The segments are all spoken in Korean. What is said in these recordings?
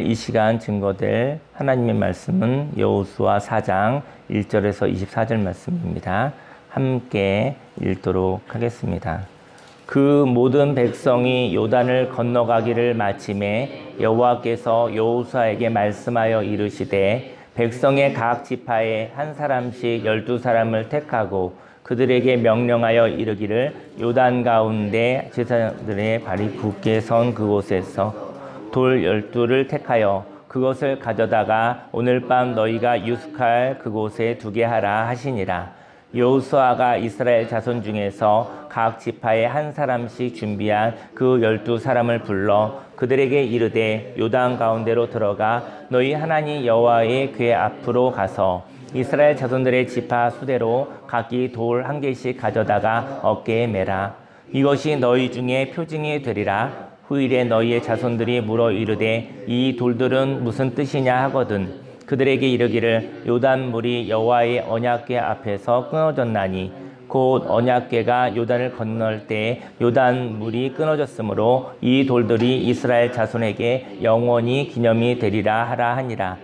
오늘 이 시간 증거될 하나님의 말씀은 여호수아 4장 1절에서 24절 말씀입니다. 함께 읽도록 하겠습니다. 그 모든 백성이 요단을 건너가기를 마침에 여호와께서 여호수아에게 말씀하여 이르시되 백성의 각 지파에 한 사람씩 12사람을 택하고 그들에게 명령하여 이르기를 요단 가운데 제사장들의 발이 굳게 선 그곳에서 돌 12를 택하여 그것을 가져다가 오늘 밤 너희가 유숙할 그곳에 두게 하라 하시니라. 여호수아가 이스라엘 자손 중에서 각 지파에 한 사람씩 준비한 그 12사람을 불러 그들에게 이르되 요단 가운데로 들어가 너희 하나님 여호와의 궤 앞으로 가서 이스라엘 자손들의 지파 수대로 각기 돌 한 개씩 가져다가 어깨에 매라. 이것이 너희 중에 표징이 되리라. 후일에 너희의 자손들이 물어 이르되 이 돌들은 무슨 뜻이냐 하거든 그들에게 이르기를 요단 물이 여호와의 언약궤 앞에서 끊어졌나니 곧 언약궤가 요단을 건널 때 요단 물이 끊어졌으므로 이 돌들이 이스라엘 자손에게 영원히 기념이 되리라 하라 하니라.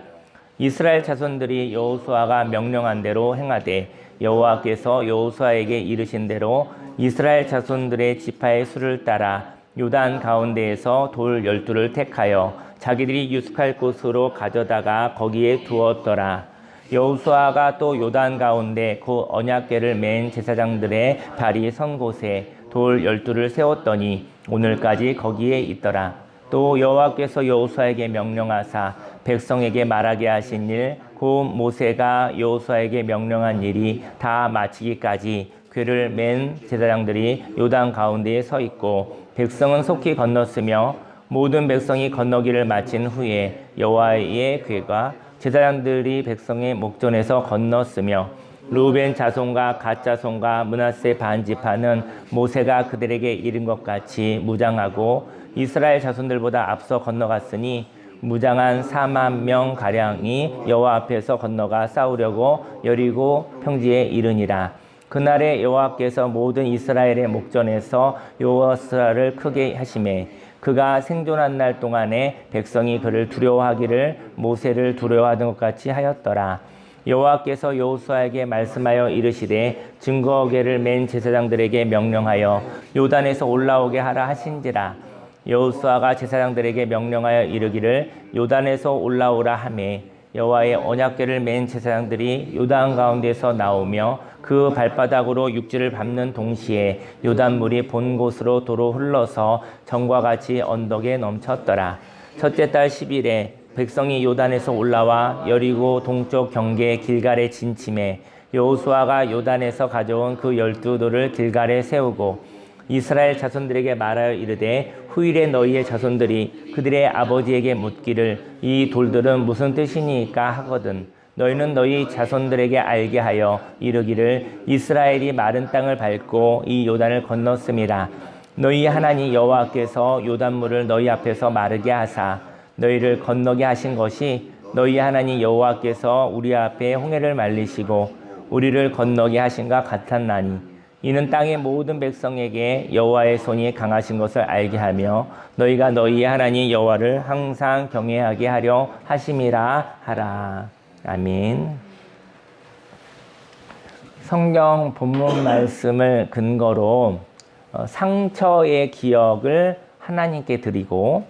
이스라엘 자손들이 여호수아가 명령한 대로 행하되 여호와께서 여호수아에게 이르신 대로 이스라엘 자손들의 지파의 수를 따라 요단 가운데에서 돌 12를 택하여 자기들이 유숙할 곳으로 가져다가 거기에 두었더라. 여호수아가 또 요단 가운데 그 언약궤를 맨 제사장들의 발이 선 곳에 돌 12를 세웠더니 오늘까지 거기에 있더라. 또 여호와께서 여호수아에게 명령하사 백성에게 말하게 하신 일 곧 모세가 여호수아에게 명령한 일이 다 마치기까지 궤를 맨 제사장들이 요단 가운데에 서 있고 백성은 속히 건넜으며 모든 백성이 건너기를 마친 후에 여호와의 궤가 제사장들이 백성의 목전에서 건넜으며 루벤 자손과 갓 자손과 므낫세 반 지파는 모세가 그들에게 이른 것 같이 무장하고 이스라엘 자손들보다 앞서 건너갔으니 무장한 4만 명 가량이 여호와 앞에서 건너가 싸우려고 여리고 평지에 이르니라. 그날에 여호와께서 모든 이스라엘의 목전에서 여호수아를 크게 하시매 그가 생존한 날 동안에 백성이 그를 두려워하기를 모세를 두려워하던 것 같이 하였더라. 여호와께서 여호수아에게 말씀하여 이르시되 증거궤를 맨 제사장들에게 명령하여 요단에서 올라오게 하라 하신지라. 여호수아가 제사장들에게 명령하여 이르기를 요단에서 올라오라 하매 여호와의 언약궤를 맨 제사장들이 요단 가운데서 나오며 그 발바닥으로 육지를 밟는 동시에 요단물이 본 곳으로 도로 흘러서 전과 같이 언덕에 넘쳤더라. 첫째 달 10일에 백성이 요단에서 올라와 여리고 동쪽 경계 길갈에 진침해 여호수아가 요단에서 가져온 그 12돌을 길갈에 세우고 이스라엘 자손들에게 말하여 이르되 후일에 너희의 자손들이 그들의 아버지에게 묻기를 이 돌들은 무슨 뜻이니까 하거든 너희는 너희 자손들에게 알게 하여 이르기를 이스라엘이 마른 땅을 밟고 이 요단을 건넜음이라. 너희 하나님 여호와께서 요단물을 너희 앞에서 마르게 하사 너희를 건너게 하신 것이 너희 하나님 여호와께서 우리 앞에 홍해를 말리시고 우리를 건너게 하신가 같았나니 이는 땅의 모든 백성에게 여호와의 손이 강하신 것을 알게 하며 너희가 너희 하나님 여호와를 항상 경외하게 하려 하심이라 하라. 아멘. 성경 본문 말씀을 근거로 상처의 기억을 하나님께 드리고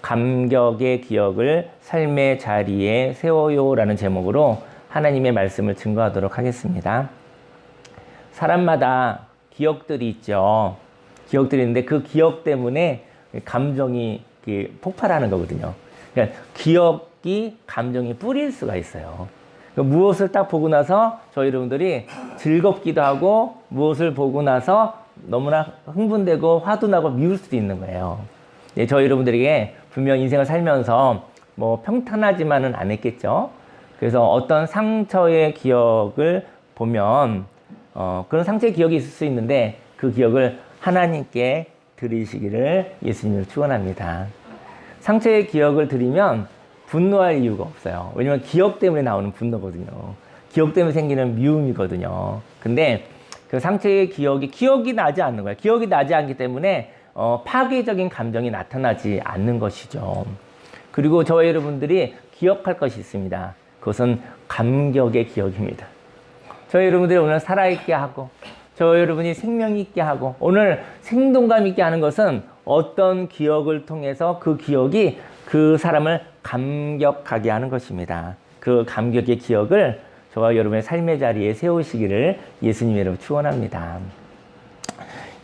감격의 기억을 삶의 자리에 세워요라는 제목으로 하나님의 말씀을 증거하도록 하겠습니다. 사람마다 기억들이 있죠. 기억들이 있는데 그 기억 때문에 감정이 폭발하는 거거든요. 그러니까 기억이 감정이 뿌릴 수가 있어요. 그러니까 무엇을 딱 보고 나서 저희 여러분들이 즐겁기도 하고 무엇을 보고 나서 너무나 흥분되고 화도 나고 미울 수도 있는 거예요. 저희 여러분들에게 분명 인생을 살면서 뭐 평탄하지만은 않았겠죠. 그래서 어떤 상처의 기억을 보면 그런 상처의 기억이 있을 수 있는데 그 기억을 하나님께 드리시기를 예수님을 축원합니다. 상처의 기억을 드리면 분노할 이유가 없어요. 왜냐면 기억 때문에 나오는 분노거든요. 기억 때문에 생기는 미움이거든요. 근데 그 상처의 기억이 나지 않는 거예요. 기억이 나지 않기 때문에 파괴적인 감정이 나타나지 않는 것이죠. 그리고 저와 여러분들이 기억할 것이 있습니다. 그것은 감격의 기억입니다. 저와 여러분들이 오늘 살아있게 하고, 저와 여러분이 생명 있게 하고, 오늘 생동감 있게 하는 것은 어떤 기억을 통해서 그 기억이 그 사람을 감격하게 하는 것입니다. 그 감격의 기억을 저와 여러분의 삶의 자리에 세우시기를 예수님의 이름으로 축원합니다.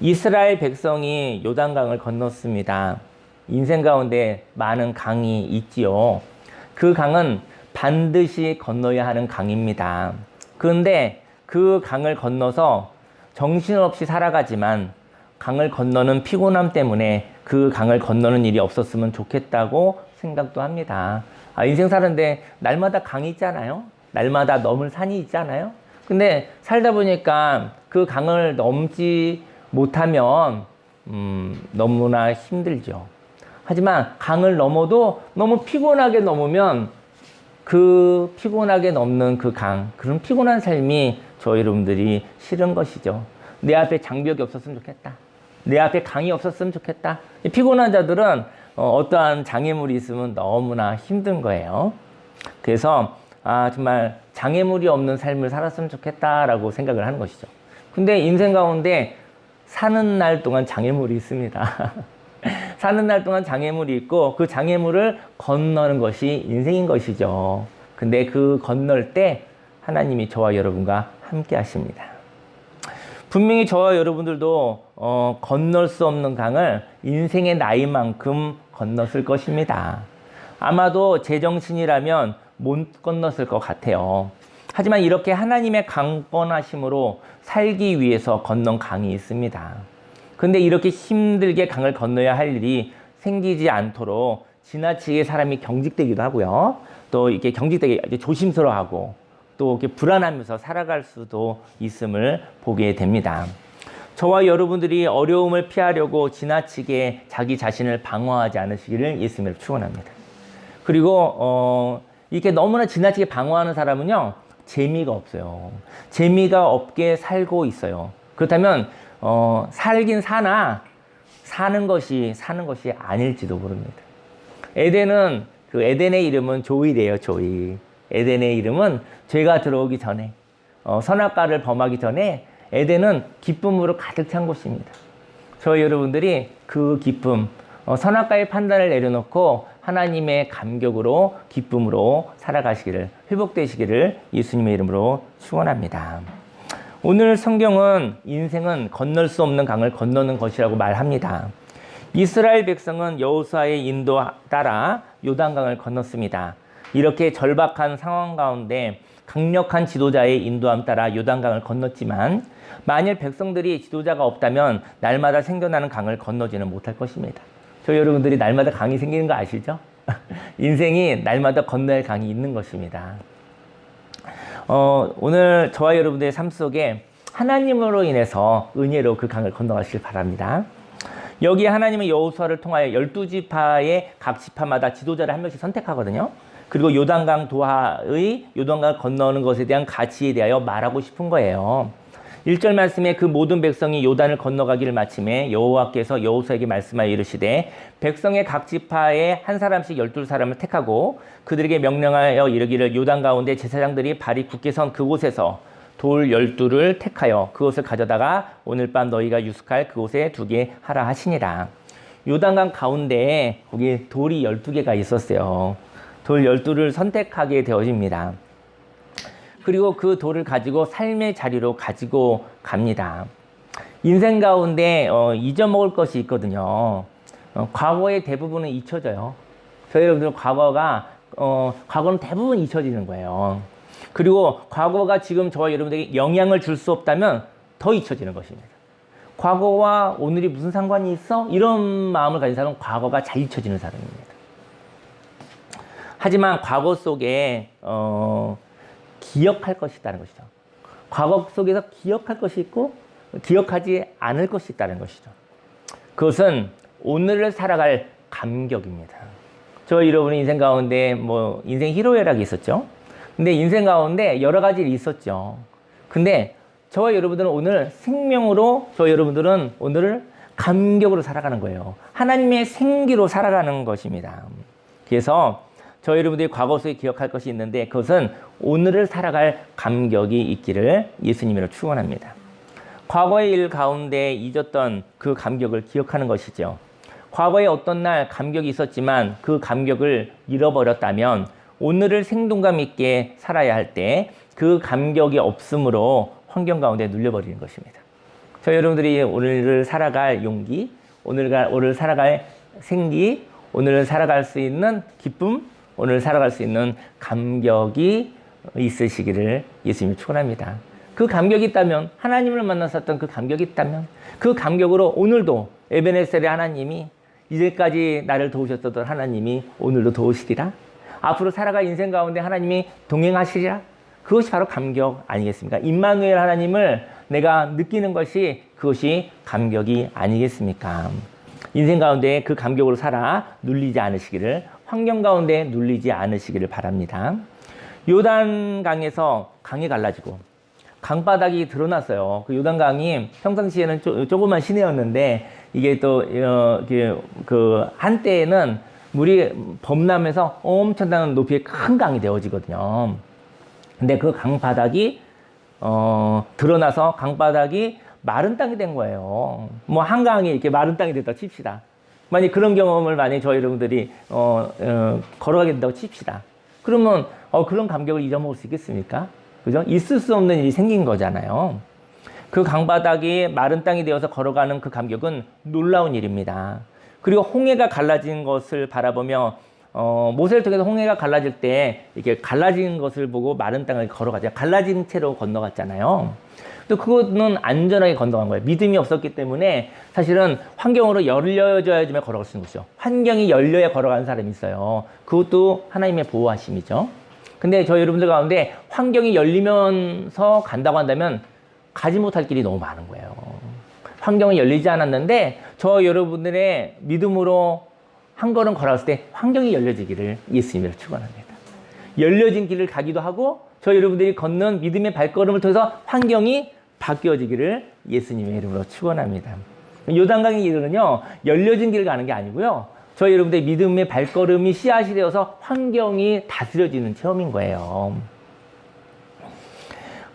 이스라엘 백성이 요단강을 건넜습니다. 인생 가운데 많은 강이 있지요. 그 강은 반드시 건너야 하는 강입니다. 그런데 그 강을 건너서 정신없이 살아가지만 강을 건너는 피곤함 때문에 그 강을 건너는 일이 없었으면 좋겠다고 생각도 합니다. 인생 사는데 날마다 강이 있잖아요. 날마다 넘을 산이 있잖아요. 근데 살다 보니까 그 강을 넘지 못하면 너무나 힘들죠. 하지만 강을 넘어도 너무 피곤하게 넘으면 그 피곤하게 넘는 그 강, 그런 피곤한 삶이 저 여러분들이 싫은 것이죠. 내 앞에 장벽이 없었으면 좋겠다. 내 앞에 강이 없었으면 좋겠다. 피곤한 자들은 어떠한 장애물이 있으면 너무나 힘든 거예요. 그래서 정말 장애물이 없는 삶을 살았으면 좋겠다라고 생각을 하는 것이죠. 근데 인생 가운데 사는 날 동안 장애물이 있습니다. 사는 날 동안 장애물이 있고 그 장애물을 건너는 것이 인생인 것이죠. 근데 그 건널 때 하나님이 저와 여러분과 함께 하십니다. 분명히 저와 여러분들도 건널 수 없는 강을 인생의 나이만큼 건넜을 것입니다. 아마도 제정신이라면 못 건넜을 것 같아요. 하지만 이렇게 하나님의 강권하심으로 살기 위해서 건넌 강이 있습니다. 근데 이렇게 힘들게 강을 건너야 할 일이 생기지 않도록 지나치게 사람이 경직되기도 하고요. 또 이렇게 경직되게 조심스러워하고 또 이렇게 불안하면서 살아갈 수도 있음을 보게 됩니다. 저와 여러분들이 어려움을 피하려고 지나치게 자기 자신을 방어하지 않으시기를 예수님으로 축원합니다. 그리고 이렇게 너무나 지나치게 방어하는 사람은요, 재미가 없어요. 재미가 없게 살고 있어요. 그렇다면 살긴 사나 사는 것이 아닐지도 모릅니다. 에덴은 그 에덴의 이름은 조일이에요. 조일. 에덴의 이름은 죄가 들어오기 전에 선악과를 범하기 전에 에덴은 기쁨으로 가득 찬 곳입니다. 저희 여러분들이 그 기쁨, 선악과의 판단을 내려놓고 하나님의 감격으로 기쁨으로 살아가시기를, 회복되시기를 예수님의 이름으로 축원합니다. 오늘 성경은 인생은 건널 수 없는 강을 건너는 것이라고 말합니다. 이스라엘 백성은 여호수아의 인도 따라 요단강을 건넜습니다. 이렇게 절박한 상황 가운데 강력한 지도자의 인도함 따라 요단강을 건넜지만 만일 백성들이 지도자가 없다면 날마다 생겨나는 강을 건너지는 못할 것입니다. 저희 여러분들이 날마다 강이 생기는 거 아시죠? 인생이 날마다 건너야 할 강이 있는 것입니다. 오늘 저와 여러분들의 삶 속에 하나님으로 인해서 은혜로 그 강을 건너가시길 바랍니다. 여기 하나님은 여호수아를 통하여 12지파의 각 지파마다 지도자를 한 명씩 선택하거든요. 그리고 요단강 도하의 요단강을 건너는 것에 대한 가치에 대하여 말하고 싶은 거예요. 1절 말씀에 그 모든 백성이 요단을 건너가기를 마침에 여호와께서 여호수아에게 말씀하여 이르시되 백성의 각 지파에 한 사람씩 12사람을 택하고 그들에게 명령하여 이르기를 요단 가운데 제사장들이 발이 굳게 선 그곳에서 돌 12를 택하여 그것을 가져다가 오늘 밤 너희가 유숙할 그곳에 두게 하라 하시니라. 요단강 가운데에 거기 돌이 12개가 있었어요. 돌 12를 선택하게 되어집니다. 그리고 그 돌을 가지고 삶의 자리로 가지고 갑니다. 인생 가운데 잊어먹을 것이 있거든요. 과거의 대부분은 잊혀져요. 저희 여러분들 과거는 대부분 잊혀지는 거예요. 그리고 과거가 지금 저와 여러분들에게 영향을 줄 수 없다면 더 잊혀지는 것입니다. 과거와 오늘이 무슨 상관이 있어? 이런 마음을 가진 사람은 과거가 잘 잊혀지는 사람입니다. 하지만 과거 속에 기억할 것이 있다는 것이죠. 과거 속에서 기억할 것이 있고 기억하지 않을 것이 있다는 것이죠. 그것은 오늘을 살아갈 감격입니다. 저 여러분의 인생 가운데 인생 희로애락이 있었죠. 근데 인생 가운데 여러 가지 일이 있었죠. 근데 저와 여러분들은 오늘 생명으로 여러분들은 오늘을 감격으로 살아가는 거예요. 하나님의 생기로 살아가는 것입니다. 그래서 저희 여러분들이 과거 속에 기억할 것이 있는데 그것은 오늘을 살아갈 감격이 있기를 예수님으로 축원합니다. 과거의 일 가운데 잊었던 그 감격을 기억하는 것이죠. 과거에 어떤 날 감격이 있었지만 그 감격을 잃어버렸다면 오늘을 생동감 있게 살아야 할 때 그 감격이 없으므로 환경 가운데 눌려버리는 것입니다. 저희 여러분들이 오늘을 살아갈 용기, 오늘 살아갈 생기, 오늘을 살아갈 수 있는 기쁨, 오늘 살아갈 수 있는 감격이 있으시기를 예수님이 축원합니다. 그 감격이 있다면, 하나님을 만났었던 그 감격이 있다면 그 감격으로 오늘도 에베네셀의 하나님이, 이제까지 나를 도우셨던 하나님이 오늘도 도우시리라, 앞으로 살아갈 인생 가운데 하나님이 동행하시리라, 그것이 바로 감격 아니겠습니까? 임마누엘 하나님을 내가 느끼는 것이 그것이 감격이 아니겠습니까? 인생 가운데 그 감격으로 살아 눌리지 않으시기를, 환경 가운데 눌리지 않으시기를 바랍니다. 요단강에서 강이 갈라지고 강바닥이 드러났어요. 그 요단강이 평상시에는 조그만 시내였는데 이게 또 한때에는 물이 범람해서 엄청난 높이의 큰 강이 되어지거든요. 근데 그 강바닥이 드러나서 강바닥이 마른 땅이 된 거예요. 뭐 한강이 이렇게 마른 땅이 됐다 칩시다. 만약 그런 경험을 만약 저희 여러분들이 걸어가게 된다고 칩시다. 그러면 그런 감격을 잊어먹을 수 있겠습니까? 그죠? 있을 수 없는 일이 생긴 거잖아요. 그 강바닥이 마른 땅이 되어서 걸어가는 그 감격은 놀라운 일입니다. 그리고 홍해가 갈라진 것을 바라보며 모세를 통해서 홍해가 갈라질 때 이렇게 갈라진 것을 보고 마른 땅을 걸어가죠. 갈라진 채로 건너갔잖아요. 또 그거는 안전하게 건너간 거예요. 믿음이 없었기 때문에 사실은 환경으로 열려져야지만 걸어갈 수 있는 것이죠. 환경이 열려야 걸어가는 사람이 있어요. 그것도 하나님의 보호하심이죠. 근데 저희 여러분들 가운데 환경이 열리면서 간다고 한다면 가지 못할 길이 너무 많은 거예요. 환경이 열리지 않았는데 저 여러분들의 믿음으로 한 걸음 걸어갔을 때 환경이 열려지기를 예수님으로 축원합니다. 열려진 길을 가기도 하고 저 여러분들이 걷는 믿음의 발걸음을 통해서 환경이 바뀌어지기를 예수님의 이름으로 축원합니다. 요단강의 길은요 열려진 길을 가는 게 아니고요, 저희 여러분들의 믿음의 발걸음이 씨앗이 되어서 환경이 다스려지는 체험인 거예요.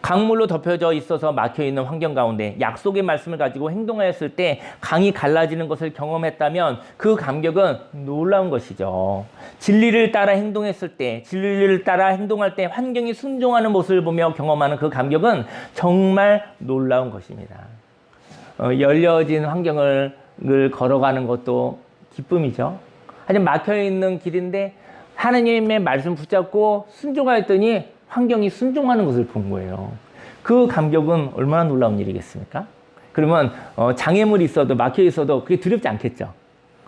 강물로 덮여져 있어서 막혀있는 환경 가운데 약속의 말씀을 가지고 행동하였을 때 강이 갈라지는 것을 경험했다면 그 감격은 놀라운 것이죠. 진리를 따라 행동했을 때, 진리를 따라 행동할 때 환경이 순종하는 모습을 보며 경험하는 그 감격은 정말 놀라운 것입니다. 열려진 환경을 걸어가는 것도 기쁨이죠. 하지만 막혀있는 길인데 하나님의 말씀 붙잡고 순종하였더니 환경이 순종하는 것을 본 거예요. 그 감격은 얼마나 놀라운 일이겠습니까? 그러면 장애물이 있어도 막혀 있어도 그게 두렵지 않겠죠.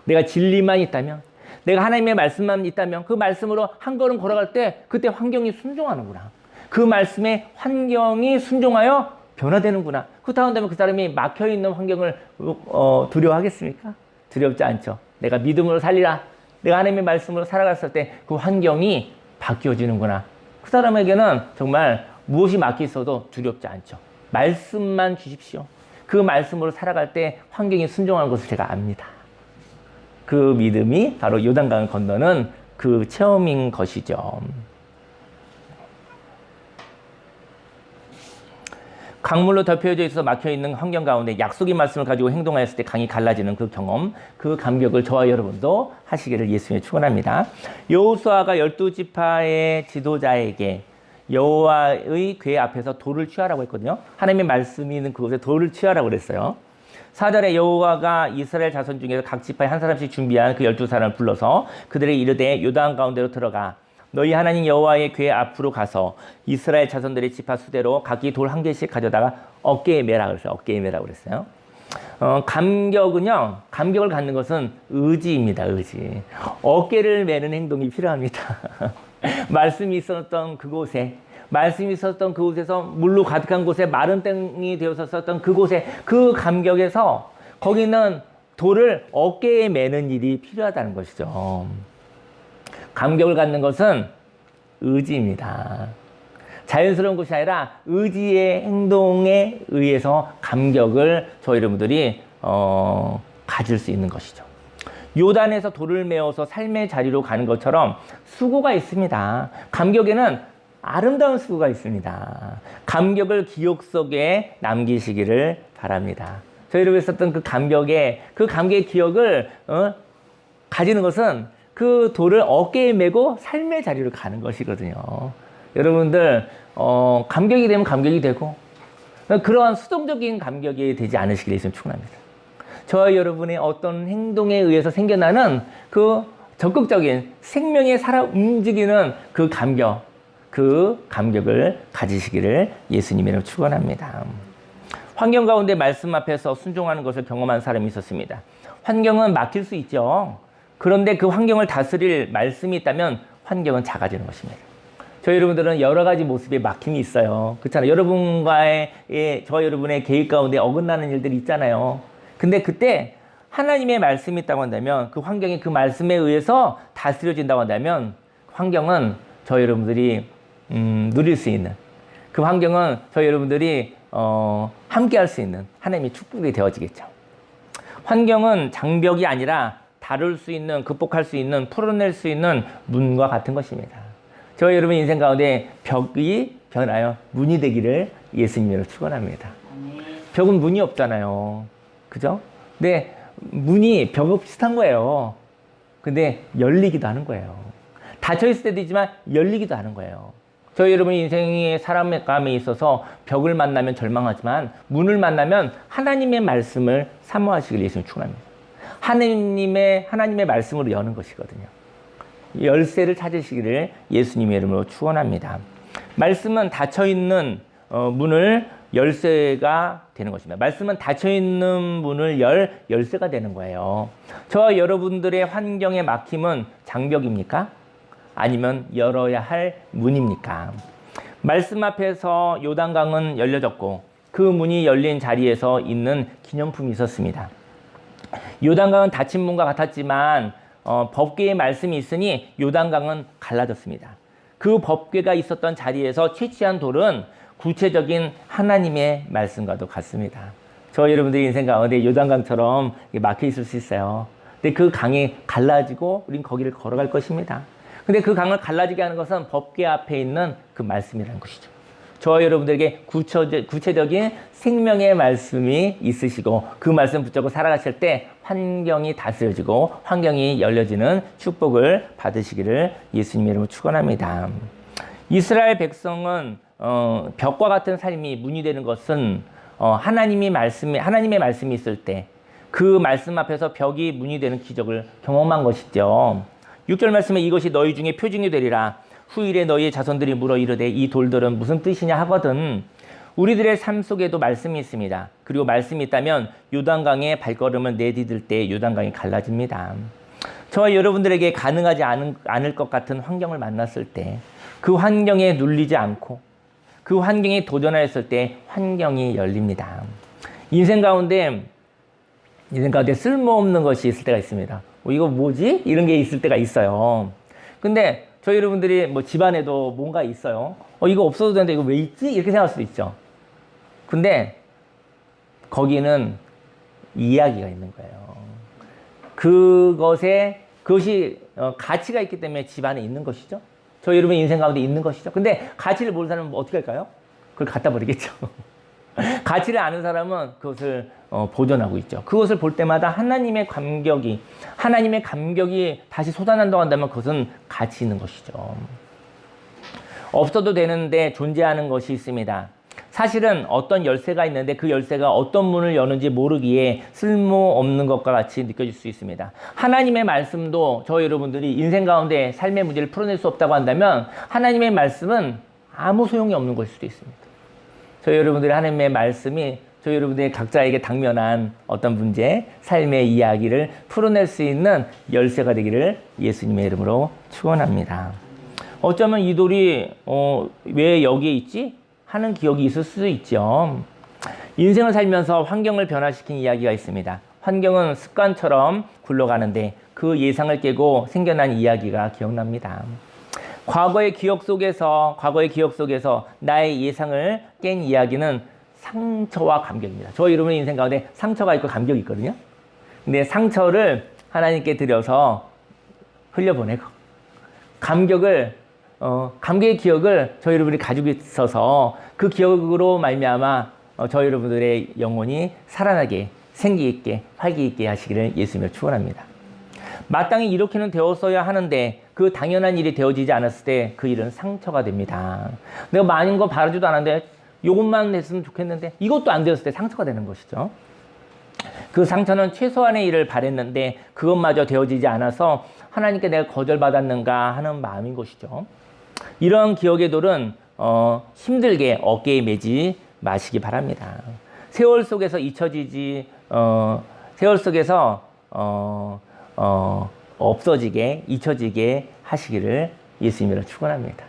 내가 진리만 있다면, 내가 하나님의 말씀만 있다면 그 말씀으로 한 걸음 걸어갈 때 그때 환경이 순종하는구나. 그 말씀에 환경이 순종하여 변화되는구나. 그렇다고 한다면 그 사람이 막혀있는 환경을 두려워하겠습니까? 두렵지 않죠. 내가 믿음으로 살리라, 내가 하나님의 말씀으로 살아갔을 때 그 환경이 바뀌어지는구나. 그 사람에게는 정말 무엇이 막혀 있어도 두렵지 않죠. 말씀만 주십시오. 그 말씀으로 살아갈 때 환경이 순종하는 것을 제가 압니다. 그 믿음이 바로 요단강을 건너는 그 체험인 것이죠. 강물로 덮여져 있어서 막혀있는 환경 가운데 약속의 말씀을 가지고 행동하였을 때 강이 갈라지는 그 경험, 그 감격을 저와 여러분도 하시기를 예수님의 축원합니다. 여호수아가 12지파의 지도자에게 여호와의 궤 앞에서 돌을 취하라고 했거든요. 하나님의 말씀이 있는 그곳에 돌을 취하라고 그랬어요. 4절에 여호와가 이스라엘 자손 중에서 각 지파에 한 사람씩 준비한 그 12사람을 불러서 그들에게 이르되 요단 가운데로 들어가 너희 하나님 여호와의 궤 앞으로 가서 이스라엘 자손들의 지파 수대로 각기 돌 한 개씩 가져다가 어깨에 매라 그랬어요. 어깨에 매라고 그랬어요. 감격은요, 감격을 갖는 것은 의지입니다. 의지. 어깨를 매는 행동이 필요합니다. 말씀이 있었던 그곳에, 말씀이 있었던 그곳에서 물로 가득한 곳에 마른 땅이 되었었던 그곳에 그 감격에서 거기는 돌을 어깨에 매는 일이 필요하다는 것이죠. 감격을 갖는 것은 의지입니다. 자연스러운 것이 아니라 의지의 행동에 의해서 감격을 저희 여러분들이 가질 수 있는 것이죠. 요단에서 돌을 메어서 삶의 자리로 가는 것처럼 수고가 있습니다. 감격에는 아름다운 수고가 있습니다. 감격을 기억 속에 남기시기를 바랍니다. 저희를 했었던 그 감격의 기억을 가지는 것은 그 돌을 어깨에 메고 삶의 자리로 가는 것이거든요. 여러분들 감격이 되면 감격이 되고 그러한 수동적인 감격이 되지 않으시길 예수님 축원합니다. 저와 여러분의 어떤 행동에 의해서 생겨나는 그 적극적인 생명에 살아 움직이는 그 감격을 가지시기를 예수님이라고 축원합니다. 환경 가운데 말씀 앞에서 순종하는 것을 경험한 사람이 있었습니다. 환경은 막힐 수 있죠. 그런데 그 환경을 다스릴 말씀이 있다면 환경은 작아지는 것입니다. 저희 여러분들은 여러 가지 모습에 막힘이 있어요. 그렇잖아요. 저와 여러분의 계획 가운데 어긋나는 일들이 있잖아요. 근데 그때 하나님의 말씀이 있다고 한다면 그 환경이 그 말씀에 의해서 다스려진다고 한다면 환경은 저희 여러분들이 누릴 수 있는 그 환경은 저희 여러분들이 함께 할 수 있는 하나님의 축복이 되어지겠죠. 환경은 장벽이 아니라 다룰 수 있는, 극복할 수 있는, 풀어낼 수 있는 문과 같은 것입니다. 저희 여러분 인생 가운데 벽이 변하여 문이 되기를 예수님으로 축원합니다. 벽은 문이 없잖아요. 그죠? 근데 문이 벽하고 비슷한 거예요. 근데 열리기도 하는 거예요. 닫혀있을 때도 있지만 열리기도 하는 거예요. 저희 여러분 인생의 살아감에 있어서 벽을 만나면 절망하지만 문을 만나면 하나님의 말씀을 사모하시길 예수님 축원합니다. 하나님의 말씀으로 여는 것이거든요. 열쇠를 찾으시기를 예수님의 이름으로 축원합니다. 말씀은 닫혀있는 문을 열쇠가 되는 것입니다. 말씀은 닫혀있는 문을 열쇠가 되는 거예요. 저와 여러분들의 환경의 막힘은 장벽입니까? 아니면 열어야 할 문입니까? 말씀 앞에서 요단강은 열려졌고 그 문이 열린 자리에서 있는 기념품이 있었습니다. 요단강은 닫힌 문과 같았지만 법궤의 말씀이 있으니 요단강은 갈라졌습니다. 그 법궤가 있었던 자리에서 채취한 돌은 구체적인 하나님의 말씀과도 같습니다. 저 여러분들의 인생 가운데 요단강처럼 막혀 있을 수 있어요. 근데 그 강이 갈라지고 우린 거기를 걸어갈 것입니다. 근데 그 강을 갈라지게 하는 것은 법궤 앞에 있는 그 말씀이라는 것이죠. 저와 여러분들에게 구체적인 생명의 말씀이 있으시고 그 말씀 붙잡고 살아가실 때 환경이 다스려지고 환경이 열려지는 축복을 받으시기를 예수님의 이름으로 축원합니다. 이스라엘 백성은 벽과 같은 삶이 문이 되는 것은 하나님의 말씀이 있을 때 그 말씀 앞에서 벽이 문이 되는 기적을 경험한 것이죠. 6절 말씀에 이것이 너희 중에 표징이 되리라. 후일에 너희의 자손들이 물어 이르되 이 돌들은 무슨 뜻이냐 하거든. 우리들의 삶 속에도 말씀이 있습니다. 그리고 말씀이 있다면 요단강에 발걸음을 내디딜 때 요단강이 갈라집니다. 저와 여러분들에게 가능하지 않을 것 같은 환경을 만났을 때 그 환경에 눌리지 않고 그 환경에 도전하였을 때 환경이 열립니다. 인생 가운데 쓸모없는 것이 있을 때가 있습니다. 이거 뭐지? 이런 게 있을 때가 있어요. 근데 저희 여러분들이 뭐 집안에도 뭔가 있어요. 이거 없어도 되는데 이거 왜 있지? 이렇게 생각할 수도 있죠. 근데 거기는 이야기가 있는 거예요. 그것이 가치가 있기 때문에 집안에 있는 것이죠. 저희 여러분 인생 가운데 있는 것이죠. 근데 가치를 모르는 사람은 어떻게 할까요? 그걸 갖다 버리겠죠. 가치를 아는 사람은 그것을 보존하고 있죠. 그것을 볼 때마다 하나님의 감격이 다시 솟아난다고 한다면 그것은 가치 있는 것이죠. 없어도 되는데 존재하는 것이 있습니다. 사실은 어떤 열쇠가 있는데 그 열쇠가 어떤 문을 여는지 모르기에 쓸모없는 것과 같이 느껴질 수 있습니다. 하나님의 말씀도 저 여러분들이 인생 가운데 삶의 문제를 풀어낼 수 없다고 한다면 하나님의 말씀은 아무 소용이 없는 것일 수도 있습니다. 저희 여러분들의 하나님의 말씀이 저희 여러분들의 각자에게 당면한 어떤 문제, 삶의 이야기를 풀어낼 수 있는 열쇠가 되기를 예수님의 이름으로 축원합니다. 어쩌면 이 돌이 왜 여기에 있지? 하는 기억이 있을 수도 있죠. 인생을 살면서 환경을 변화시킨 이야기가 있습니다. 환경은 습관처럼 굴러가는데 그 예상을 깨고 생겨난 이야기가 기억납니다. 과거의 기억 속에서 나의 예상을 깬 이야기는 상처와 감격입니다. 저희 여러분의 인생 가운데 상처가 있고 감격이 있거든요. 근데 상처를 하나님께 드려서 흘려보내고 감격의 기억을 저희 여러분이 가지고 있어서 그 기억으로 말미암아 저희 여러분들의 영혼이 살아나게 생기 있게 활기 있게 하시기를 예수님을 축원합니다. 마땅히 이렇게는 되었어야 하는데 그 당연한 일이 되어지지 않았을 때 그 일은 상처가 됩니다. 내가 많은 거 바라지도 않았는데 이것만 했으면 좋겠는데 이것도 안 되었을 때 상처가 되는 것이죠. 그 상처는 최소한의 일을 바랬는데 그것마저 되어지지 않아서 하나님께 내가 거절받았는가 하는 마음인 것이죠. 이런 기억의 돌은 힘들게 어깨에 매지 마시기 바랍니다. 세월 속에서 세월 속에서 없어지게 잊혀지게 하시기를 예수님으로 축원합니다.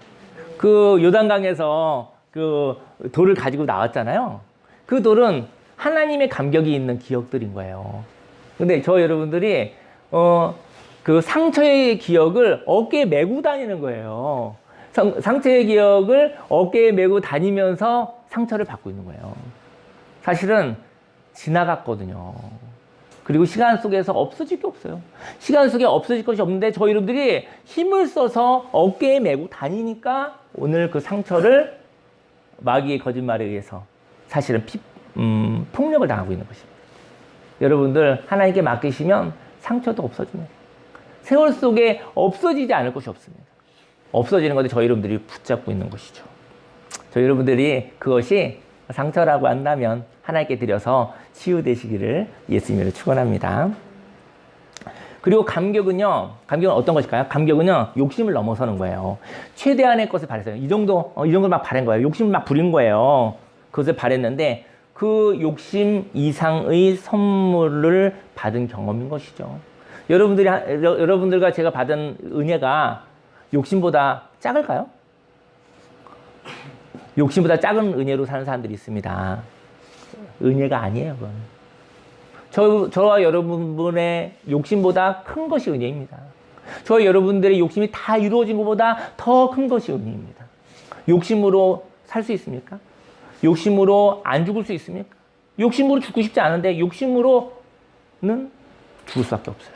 그 요단강에서 그 돌을 가지고 나왔잖아요. 그 돌은 하나님의 감격이 있는 기억들인 거예요. 근데 저 여러분들이 그 상처의 기억을 어깨에 메고 다니는 거예요. 상처의 기억을 어깨에 메고 다니면서 상처를 받고 있는 거예요. 사실은 지나갔거든요. 그리고 시간 속에서 없어질 게 없어요. 시간 속에 없어질 것이 없는데 저희 여러분들이 힘을 써서 어깨에 메고 다니니까 오늘 그 상처를 마귀의 거짓말에 의해서 사실은 폭력을 당하고 있는 것입니다. 여러분들 하나님께 맡기시면 상처도 없어집니다. 세월 속에 없어지지 않을 것이 없습니다. 없어지는 건데 저희 여러분들이 붙잡고 있는 것이죠. 저희 여러분들이 그것이 상처라고 한다면 하나님께 드려서 치유되시기를 예수님으로 축원합니다. 그리고 감격은 어떤 것일까요? 감격은요, 욕심을 넘어서는 거예요. 최대한의 것을 바랬어요. 이 정도 막 바란 거예요. 욕심을 막 부린 거예요. 그것을 바랬는데 그 욕심 이상의 선물을 받은 경험인 것이죠. 여러분들과 제가 받은 은혜가 욕심보다 작을까요? 욕심보다 작은 은혜로 사는 사람들이 있습니다. 은혜가 아니에요, 그건. 저와 여러분의 욕심보다 큰 것이 은혜입니다. 저와 여러분들의 욕심이 다 이루어진 것보다 더 큰 것이 은혜입니다. 욕심으로 살 수 있습니까? 욕심으로 안 죽을 수 있습니까? 욕심으로 죽고 싶지 않은데 욕심으로는 죽을 수밖에 없어요.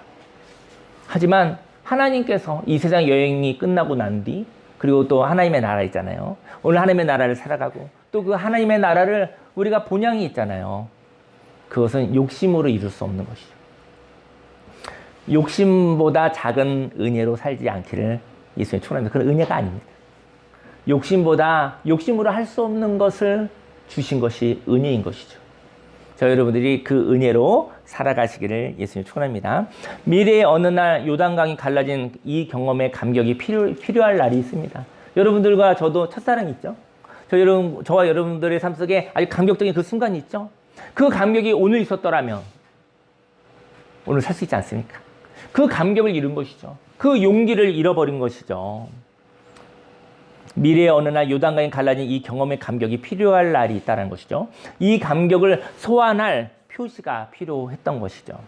하지만 하나님께서 이 세상 여행이 끝나고 난 뒤, 그리고 또 하나님의 나라 있잖아요. 오늘 하나님의 나라를 살아가고 또 그 하나님의 나라를 우리가 본향이 있잖아요. 그것은 욕심으로 이룰 수 없는 것이죠. 욕심보다 작은 은혜로 살지 않기를 예수님이 축원합니다. 그건 은혜가 아닙니다. 욕심으로 할 수 없는 것을 주신 것이 은혜인 것이죠. 저 여러분들이 그 은혜로 살아가시기를 예수님 축원합니다. 미래의 어느 날 요단강이 갈라진 이 경험의 감격이 필요할 날이 있습니다. 여러분들과 저도 첫사랑이 있죠. 저와 여러분들의 삶 속에 아주 감격적인 그 순간이 있죠. 그 감격이 오늘 있었더라면 오늘 살 수 있지 않습니까? 그 감격을 잃은 것이죠. 그 용기를 잃어버린 것이죠. 미래의 어느 날 요단강이 갈라진 이 경험의 감격이 필요할 날이 있다는 것이죠. 이 감격을 소환할 표시가 필요했던 것이죠.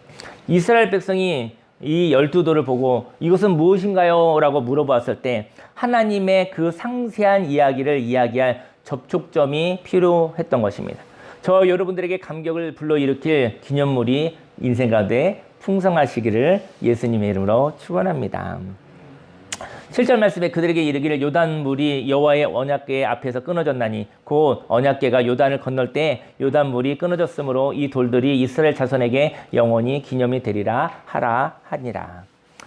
이스라엘 백성이 이 12돌을 보고 이것은 무엇인가요? 라고 물어봤을 때 하나님의 그 상세한 이야기를 이야기할 접촉점이 필요했던 것입니다. 저 여러분들에게 감격을 불러일으킬 기념물이 인생 가운데 풍성하시기를 예수님의 이름으로 축원합니다. 7절 말씀에 그들에게 이르기를 요단물이 여호와의 언약궤 앞에서 끊어졌나니 곧 언약궤가 요단을 건널 때 요단물이 끊어졌으므로 이 돌들이 이스라엘 자손에게 영원히 기념이 되리라 하라 하니라.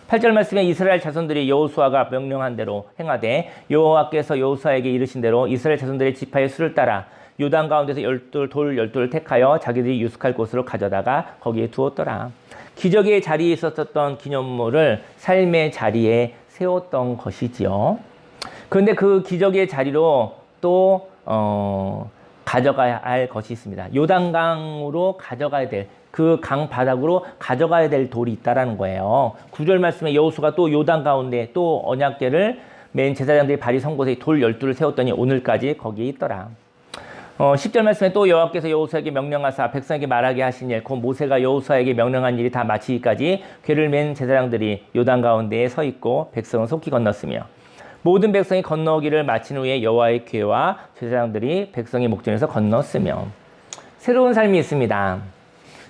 8절 말씀에 이스라엘 자손들이 여호수아가 명령한 대로 행하되 여호와께서 여호수아에게 이르신 대로 이스라엘 자손들의 지파의 수를 따라 요단 가운데서 돌 12를 택하여 자기들이 유숙할 곳으로 가져다가 거기에 두었더라. 기적의 자리에 있었던 기념물을 삶의 자리에 세웠던 것이지요. 그런데 그 기적의 자리로 또 가져가야 할 것이 있습니다. 요단강으로 가져가야 될, 그 강 바닥으로 가져가야 될 돌이 있다라는 거예요. 9절 말씀에 여호수아가 또 요단 가운데 또 언약궤를 맨 제사장들이 발이 선 곳에 돌 12를 세웠더니 오늘까지 거기에 있더라. 10절 말씀에 또 여호와께서 여호수아에게 명령하사 백성에게 말하게 하신 일, 곧 모세가 여호수아에게 명령한 일이 다 마치기까지 궤를 맨 제사장들이 요단 가운데에 서 있고 백성은 속히 건넜으며 모든 백성이 건너기를 마친 후에 여호와의 궤와 제사장들이 백성의 목전에서 건넜으며 새로운 삶이 있습니다.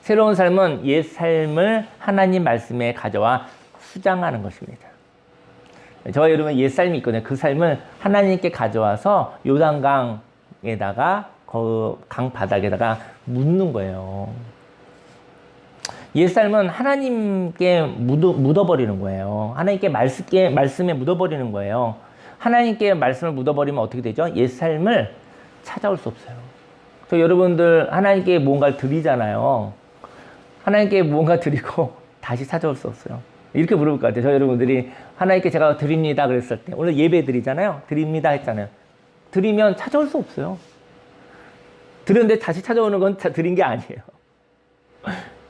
새로운 삶은 옛 삶을 하나님 말씀에 가져와 수장하는 것입니다. 저와 여러분 옛 삶이 있거든요. 그 삶을 하나님께 가져와서 요단강에다가 그 강 바닥에다가 묻는 거예요. 옛 삶은 하나님께 묻어버리는 거예요. 하나님께 말씀에 묻어버리는 거예요. 하나님께 말씀을 묻어버리면 어떻게 되죠? 옛 삶을 찾아올 수 없어요. 저 여러분들 하나님께 뭔가를 드리잖아요. 하나님께 뭔가 드리고 다시 찾아올 수 없어요. 이렇게 물어볼 것 같아요. 저 여러분들이 하나님께 제가 드립니다 그랬을 때, 오늘 예배 드리잖아요. 드립니다 했잖아요. 드리면 찾아올 수 없어요. 드렸는데 다시 찾아오는 건 드린 게 아니에요.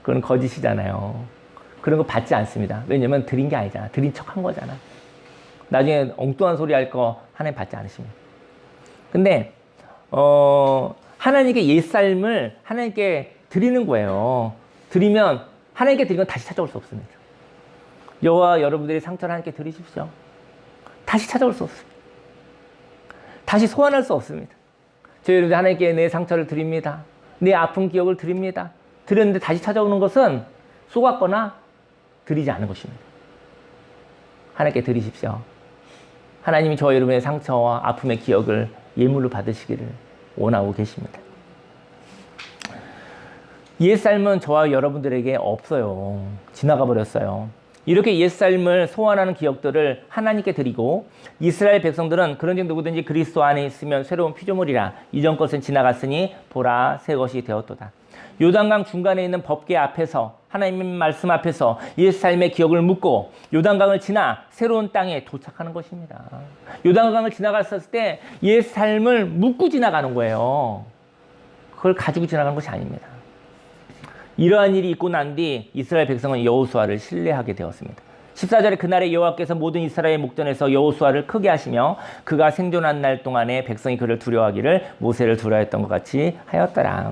그건 거짓이잖아요. 그런 거 받지 않습니다. 왜냐면 드린 게 아니잖아. 드린 척 한 거잖아. 나중에 엉뚱한 소리 할 거 하나님 받지 않으십니다. 근데 하나님께 옛 삶을 하나님께 드리는 거예요. 드리면 하나님께 드리면 다시 찾아올 수 없습니다. 여호와 여러분들이 상처를 하나님께 드리십시오. 다시 찾아올 수 없습니다. 다시 소환할 수 없습니다. 저희 여러분들 하나님께 내 상처를 드립니다. 내 아픈 기억을 드립니다. 드렸는데 다시 찾아오는 것은 쏘았거나 드리지 않은 것입니다. 하나님께 드리십시오. 하나님이 저와 여러분의 상처와 아픔의 기억을 예물로 받으시기를 원하고 계십니다. 옛 삶은 저와 여러분들에게 없어요. 지나가 버렸어요. 이렇게 옛 삶을 소환하는 기억들을 하나님께 드리고, 이스라엘 백성들은 그런즉 누구든지 그리스도 안에 있으면 새로운 피조물이라, 이전 것은 지나갔으니 보라 새 것이 되었도다. 요단강 중간에 있는 법궤 앞에서, 하나님의 말씀 앞에서 옛 삶의 기억을 묻고 요단강을 지나 새로운 땅에 도착하는 것입니다. 요단강을 지나갔을 때 옛 삶을 묻고 지나가는 거예요. 그걸 가지고 지나가는 것이 아닙니다. 이러한 일이 있고 난 뒤 이스라엘 백성은 여호수아를 신뢰하게 되었습니다. 14절에 그날에 여호와께서 모든 이스라엘 목전에서 여호수아를 크게 하시며 그가 생존한 날 동안에 백성이 그를 두려워하기를 모세를 두려워했던 것 같이 하였더라.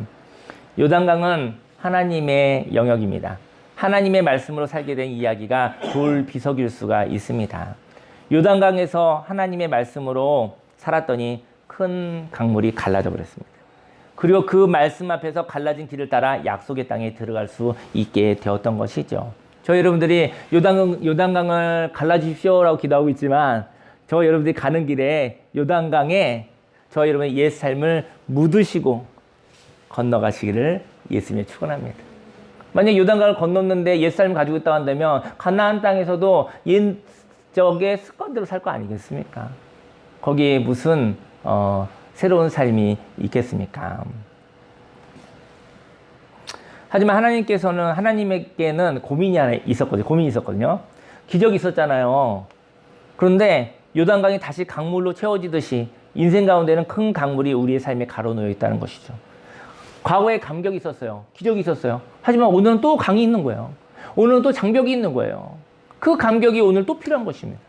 요단강은 하나님의 영역입니다. 하나님의 말씀으로 살게 된 이야기가 돌비석일 수가 있습니다. 요단강에서 하나님의 말씀으로 살았더니 큰 강물이 갈라져 버렸습니다. 그리고 그 말씀 앞에서 갈라진 길을 따라 약속의 땅에 들어갈 수 있게 되었던 것이죠. 저 여러분들이 요단강을 갈라주십시오라고 기도하고 있지만, 저 여러분들이 가는 길에 요단강에 저 여러분의 옛 삶을 묻으시고 건너가시기를 예수님이 축원합니다. 만약 요단강을 건넜는데 옛 삶을 가지고 있다고 한다면 가나안 땅에서도 옛적의 습관대로 살 거 아니겠습니까? 거기에 무슨 새로운 삶이 있겠습니까? 하지만 하나님에게는 고민이 있었거든요. 기적이 있었잖아요. 그런데 요단강이 다시 강물로 채워지듯이 인생 가운데는 큰 강물이 우리의 삶에 가로놓여 있다는 것이죠. 과거에 감격이 있었어요. 기적이 있었어요. 하지만 오늘은 또 강이 있는 거예요. 오늘은 또 장벽이 있는 거예요. 그 감격이 오늘 또 필요한 것입니다.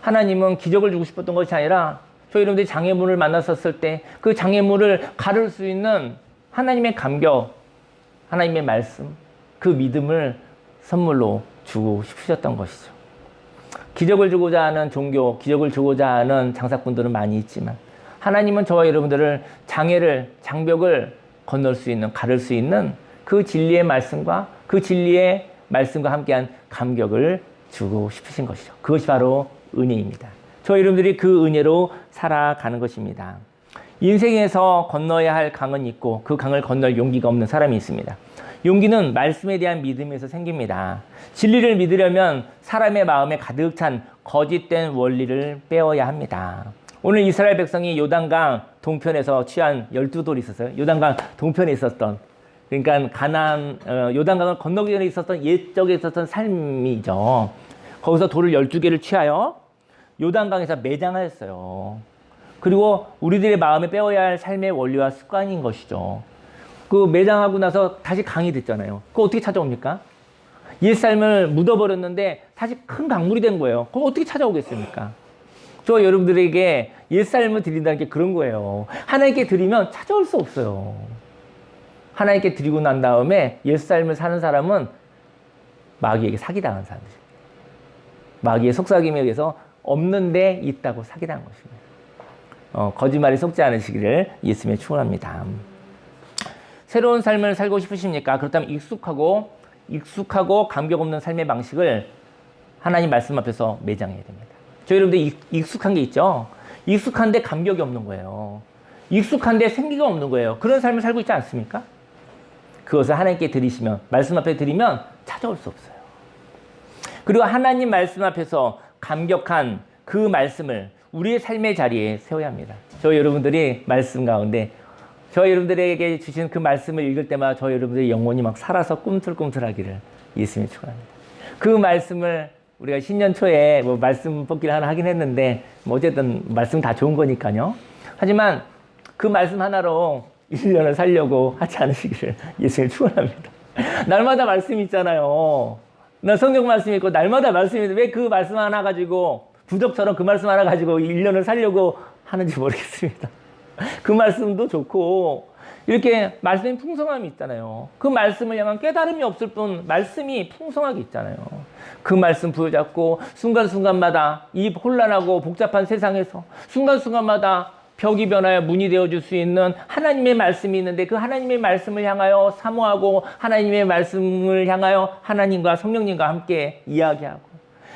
하나님은 기적을 주고 싶었던 것이 아니라 저희 여러분들이 장애물을 만났었을 때 그 장애물을 가를 수 있는 하나님의 감격, 하나님의 말씀, 그 믿음을 선물로 주고 싶으셨던 것이죠. 기적을 주고자 하는 종교, 기적을 주고자 하는 장사꾼들은 많이 있지만 하나님은 저와 여러분들을 장벽을 건널 수 있는, 가를 수 있는 그 진리의 말씀과 그 진리의 말씀과 함께한 감격을 주고 싶으신 것이죠. 그것이 바로 은혜입니다. 저희 여러분들이 그 은혜로 살아가는 것입니다. 인생에서 건너야 할 강은 있고 그 강을 건널 용기가 없는 사람이 있습니다. 용기는 말씀에 대한 믿음에서 생깁니다. 진리를 믿으려면 사람의 마음에 가득 찬 거짓된 원리를 빼어야 합니다. 오늘 이스라엘 백성이 요단강 동편에서 취한 12돌이 있었어요. 요단강 동편에 있었던, 그러니까 요단강을 건너기 전에 있었던 옛적에 있었던 삶이죠. 거기서 돌을 12개를 취하여 요단강에서 매장하였어요. 그리고 우리들의 마음에 빼어야 할 삶의 원리와 습관인 것이죠. 그 매장하고 나서 다시 강이 됐잖아요. 그거 어떻게 찾아옵니까? 옛 삶을 묻어버렸는데 다시 큰 강물이 된 거예요. 그거 어떻게 찾아오겠습니까? 저 여러분들에게 옛 삶을 드린다는 게 그런 거예요. 하나님께 드리면 찾아올 수 없어요. 하나님께 드리고 난 다음에 옛 삶을 사는 사람은 마귀에게 사기당한 사람들입니다. 마귀의 속삭임에 의해서 없는 데 있다고 사기당한 것입니다. 거짓말에 속지 않으시기를 예수님의 축원합니다. 새로운 삶을 살고 싶으십니까? 그렇다면 익숙하고 감격 없는 삶의 방식을 하나님 말씀 앞에서 매장해야 됩니다. 저희 여러분들 익숙한 게 있죠? 익숙한데 감격이 없는 거예요. 익숙한데 생기가 없는 거예요. 그런 삶을 살고 있지 않습니까? 그것을 하나님께 드리시면, 말씀 앞에 드리면 찾아올 수 없어요. 그리고 하나님 말씀 앞에서 감격한 그 말씀을 우리의 삶의 자리에 세워야 합니다. 저희 여러분들이 말씀 가운데 저희 여러분들에게 주신 그 말씀을 읽을 때마다 저희 여러분들의 영혼이 막 살아서 꿈틀꿈틀하기를 예수님이 축원합니다. 그 말씀을 우리가 신년 초에 뭐 말씀 뽑기를 하나 하긴 했는데 뭐 어쨌든 말씀 다 좋은 거니까요. 하지만 그 말씀 하나로 1년을 살려고 하지 않으시기를 예수님이 축원합니다. 날마다 말씀 있잖아요. 나 성경 말씀 있고 날마다 말씀이 있는데 왜 그 말씀 하나 가지고 부적처럼 그 말씀 하나 가지고 1년을 살려고 하는지 모르겠습니다. 그 말씀도 좋고 이렇게 말씀이 풍성함이 있잖아요. 그 말씀을 향한 깨달음이 없을 뿐 말씀이 풍성하게 있잖아요. 그 말씀 부여잡고 순간순간마다 이 혼란하고 복잡한 세상에서 순간순간마다 벽이 변하여 문이 되어줄 수 있는 하나님의 말씀이 있는데 그 하나님의 말씀을 향하여 사모하고 하나님의 말씀을 향하여 하나님과 성령님과 함께 이야기하고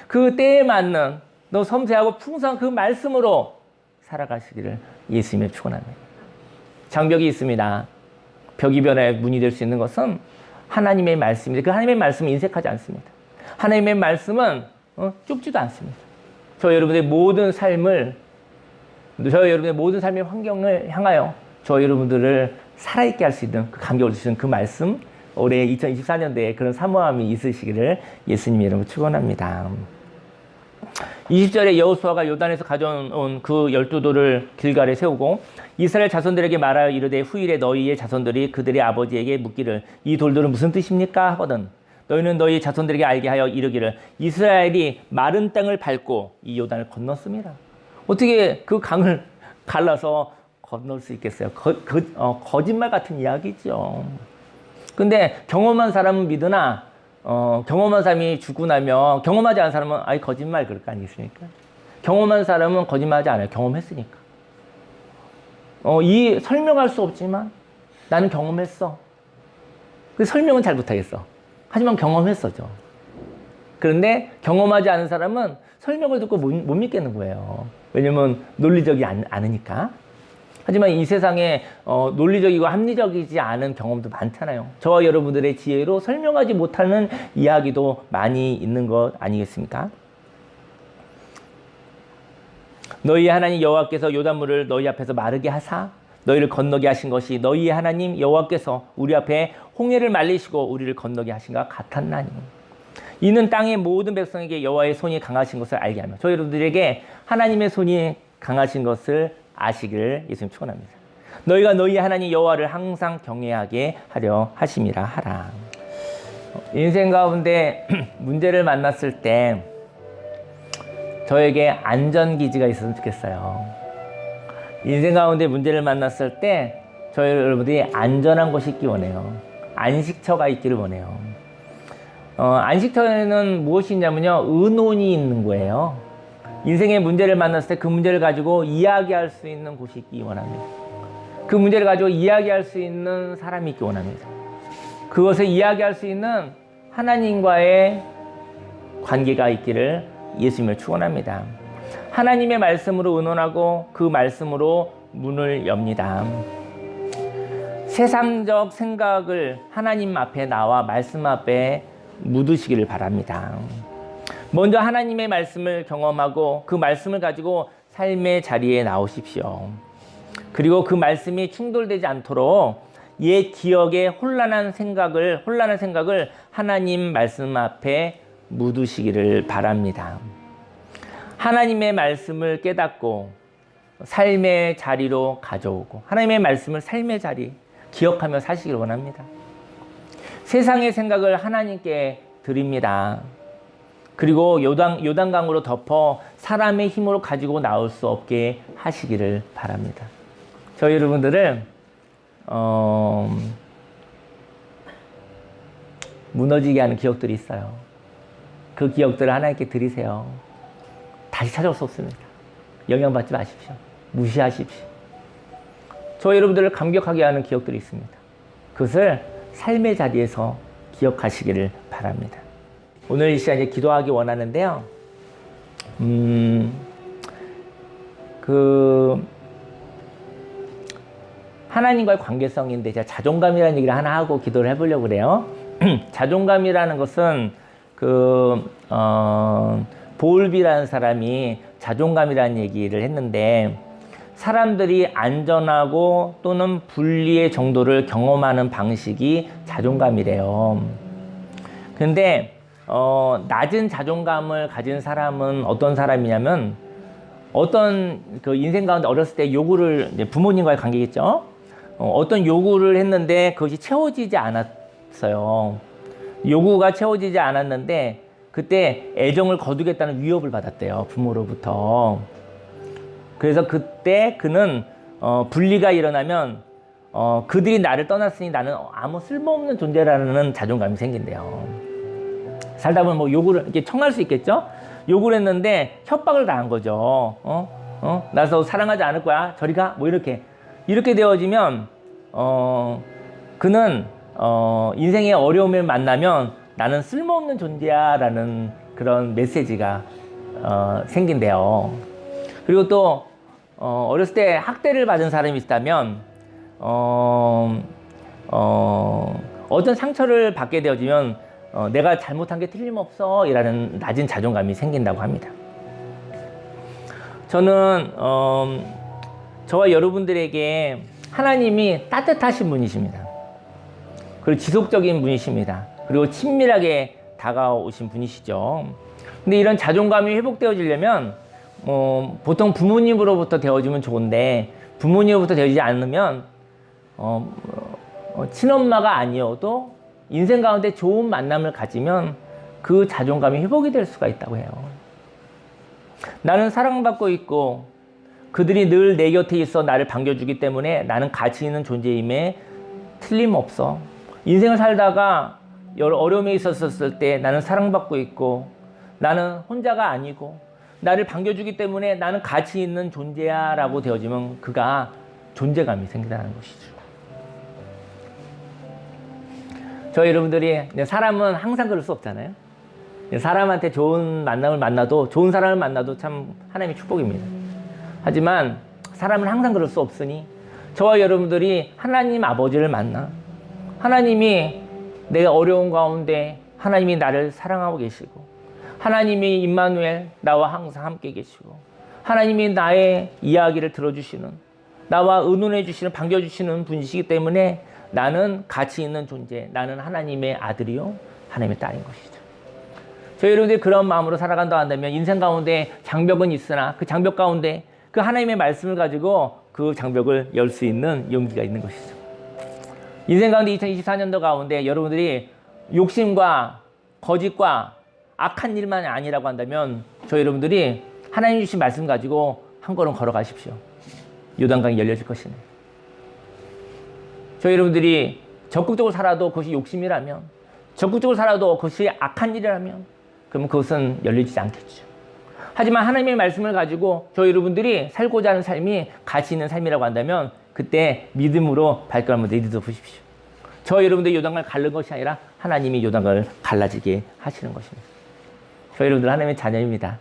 그 때에 맞는 너 섬세하고 풍성한 그 말씀으로 살아가시기를 예수님의 축원합니다. 장벽이 있습니다. 벽이 변하여 문이 될 수 있는 것은 하나님의 말씀입니다. 그 하나님의 말씀은 인색하지 않습니다. 하나님의 말씀은 좁지도 않습니다. 저희 여러분의 모든 삶의 환경을 향하여 저희 여러분들을 살아있게 할 수 있는 그 감격을 주시는 그 말씀, 올해 2024년도에 그런 사모함이 있으시기를 예수님 이름으로 축원합니다. 20절에 여호수아가 요단에서 가져온 그 12돌을 길갈에 세우고 이스라엘 자손들에게 말하여 이르되 후일에 너희의 자손들이 그들의 아버지에게 묻기를 이 돌들은 무슨 뜻입니까? 하거든 너희는 너희 자손들에게 알게 하여 이르기를 이스라엘이 마른 땅을 밟고 이 요단을 건넜습니다. 어떻게 그 강을 갈라서 건널 수 있겠어요? 거짓말 같은 이야기죠. 근데 경험한 사람은 믿으나 경험한 사람이 죽고 나면 경험하지 않은 사람은 아이 거짓말 그럴 거 아니겠습니까? 경험한 사람은 거짓말하지 않아요. 경험했으니까. 이 설명할 수 없지만 나는 경험했어. 그 설명은 잘 못하겠어. 하지만 경험했어죠. 그런데 경험하지 않은 사람은 설명을 듣고 못 믿겠는 거예요. 왜냐면 논리적이 않으니까. 하지만 이 세상에 논리적이고 합리적이지 않은 경험도 많잖아요. 저와 여러분들의 지혜로 설명하지 못하는 이야기도 많이 있는 것 아니겠습니까? 너희의 하나님 여호와께서 요단물을 너희 앞에서 마르게 하사 너희를 건너게 하신 것이 너희의 하나님 여호와께서 우리 앞에 홍해를 말리시고 우리를 건너게 하신 것 같았나니 이는 땅의 모든 백성에게 여호와의 손이 강하신 것을 알게 하며 저희 여러분들에게 하나님의 손이 강하신 것을 아시기를 예수님 축원합니다. 너희가 너희 하나님 여호와를 항상 경외하게 하려 하심이라 하라. 인생 가운데 문제를 만났을 때 저에게 안전기지가 있었으면 좋겠어요. 인생 가운데 문제를 만났을 때 저희 여러분들이 안전한 곳이 있기 원해요. 안식처가 있기를 원해요. 안식처에는 무엇이 있냐면요, 의논이 있는 거예요. 인생의 문제를 만났을 때 그 문제를 가지고 이야기할 수 있는 곳이 있기 원합니다. 그 문제를 가지고 이야기할 수 있는 사람이 있기 원합니다. 그것을 이야기할 수 있는 하나님과의 관계가 있기를 예수님을 축원합니다. 하나님의 말씀으로 의논하고 그 말씀으로 문을 엽니다. 세상적 생각을 하나님 앞에 나와 말씀 앞에 묻으시기를 바랍니다. 먼저 하나님의 말씀을 경험하고 그 말씀을 가지고 삶의 자리에 나오십시오. 그리고 그 말씀이 충돌되지 않도록 옛 기억의 혼란한 생각을 하나님 말씀 앞에 묻으시기를 바랍니다. 하나님의 말씀을 깨닫고 삶의 자리로 가져오고 하나님의 말씀을 삶의 자리 기억하며 사시기를 원합니다. 세상의 생각을 하나님께 드립니다. 그리고 요단강으로 덮어 사람의 힘으로 가지고 나올 수 없게 하시기를 바랍니다. 저희 여러분들을 무너지게 하는 기억들이 있어요. 그 기억들을 하나님께 드리세요. 다시 찾아올 수 없습니다. 영향받지 마십시오. 무시하십시오. 저희 여러분들을 감격하게 하는 기억들이 있습니다. 그것을 삶의 자리에서 기억하시기를 바랍니다. 오늘 이 시간에 기도하기 원하는데요. 하나님과의 관계성인데 제가 자존감이라는 얘기를 하나 하고 기도를 해보려고 그래요. 자존감이라는 것은 보울비라는 사람이 자존감이라는 얘기를 했는데, 사람들이 안전하고 또는 분리의 정도를 경험하는 방식이 자존감이래요. 근데 낮은 자존감을 가진 사람은 어떤 사람이냐면, 어떤 인생 가운데 어렸을 때 요구를, 부모님과의 관계겠죠. 어떤 요구를 했는데 그것이 채워지지 않았어요. 요구가 채워지지 않았는데 그때 애정을 거두겠다는 위협을 받았대요, 부모로부터. 그래서 그때 그는 분리가 일어나면 그들이 나를 떠났으니 나는 아무 쓸모없는 존재라는 자존감이 생긴대요. 살다 보면 뭐 요구를 이렇게 청할 수 있겠죠? 요구를 했는데 협박을 당한 거죠. 나서 사랑하지 않을 거야, 저리 가, 뭐 이렇게 되어지면 그는 인생의 어려움을 만나면 나는 쓸모없는 존재야 라는 그런 메시지가 생긴대요. 그리고 또 어렸을 때 학대를 받은 사람이 있다면 어떤 상처를 받게 되어지면 내가 잘못한 게 틀림없어 이라는 낮은 자존감이 생긴다고 합니다. 저는 저와 여러분들에게 하나님이 따뜻하신 분이십니다. 그리고 지속적인 분이십니다. 그리고 친밀하게 다가오신 분이시죠. 근데 이런 자존감이 회복되어지려면 보통 부모님으로부터 되어지면 좋은데, 부모님으로부터 되어지지 않으면 친엄마가 아니어도 인생 가운데 좋은 만남을 가지면 그 자존감이 회복이 될 수가 있다고 해요. 나는 사랑받고 있고 그들이 늘 내 곁에 있어 나를 반겨주기 때문에 나는 가치 있는 존재임에 틀림없어. 인생을 살다가 여러 어려움에 있었을 때 나는 사랑받고 있고 나는 혼자가 아니고 나를 반겨주기 때문에 나는 가치 있는 존재야 라고 되어지면 그가 존재감이 생긴다는 것이죠. 저희 여러분들이, 사람은 항상 그럴 수 없잖아요. 사람한테 좋은 만남을 만나도, 좋은 사람을 만나도 참 하나님의 축복입니다. 하지만 사람은 항상 그럴 수 없으니 저와 여러분들이 하나님 아버지를 만나, 하나님이 내가 어려운 가운데 하나님이 나를 사랑하고 계시고, 하나님이 임마누엘 나와 항상 함께 계시고, 하나님이 나의 이야기를 들어주시는, 나와 의논해 주시는, 반겨주시는 분이시기 때문에 나는 가치 있는 존재, 나는 하나님의 아들이요 하나님의 딸인 것이죠. 저희 여러분들이 그런 마음으로 살아간다 한다면 인생 가운데 장벽은 있으나 그 장벽 가운데 그 하나님의 말씀을 가지고 그 장벽을 열 수 있는 용기가 있는 것이죠. 인생 가운데 2024년도 가운데 여러분들이 욕심과 거짓과 악한 일만 아니라고 한다면 저희 여러분들이 하나님 주신 말씀 가지고 한 걸음 걸어가십시오. 요단강이 열려질 것이네. 저희 여러분들이 적극적으로 살아도 그것이 욕심이라면, 적극적으로 살아도 그것이 악한 일이라면 그러면 그것은 열리지 않겠죠. 하지만 하나님의 말씀을 가지고 저희 여러분들이 살고자 하는 삶이 가치 있는 삶이라고 한다면 그때 믿음으로 발걸음을 내딛어 보십시오. 저희 여러분들이 요단강을 갈른 것이 아니라 하나님이 요단강을 갈라지게 하시는 것입니다. 저희 여러분들 하나님의 자녀입니다.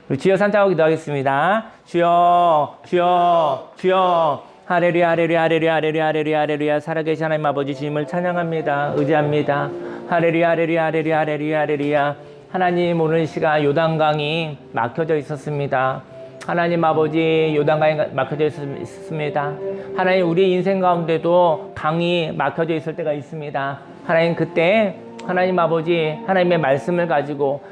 우리 주여 산타하고 기도하겠습니다. 주여, 주여, 주여. 하렐루야, 하렐루야, 하렐루야, 하렐루야, 하렐루야, 하렐루야. 살아계신 하나님 아버지 주님을 찬양합니다. 의지합니다. 하렐루야, 하렐루야, 하렐루야, 하렐루야, 하렐루야. 하나님, 오늘 이 시간 요단강이 막혀져 있었습니다. 하나님 아버지, 요단강이 막혀져 있었습니다. 하나님, 우리 인생 가운데도 강이 막혀져 있을 때가 있습니다. 하나님, 그때 하나님 아버지, 하나님의 말씀을 가지고,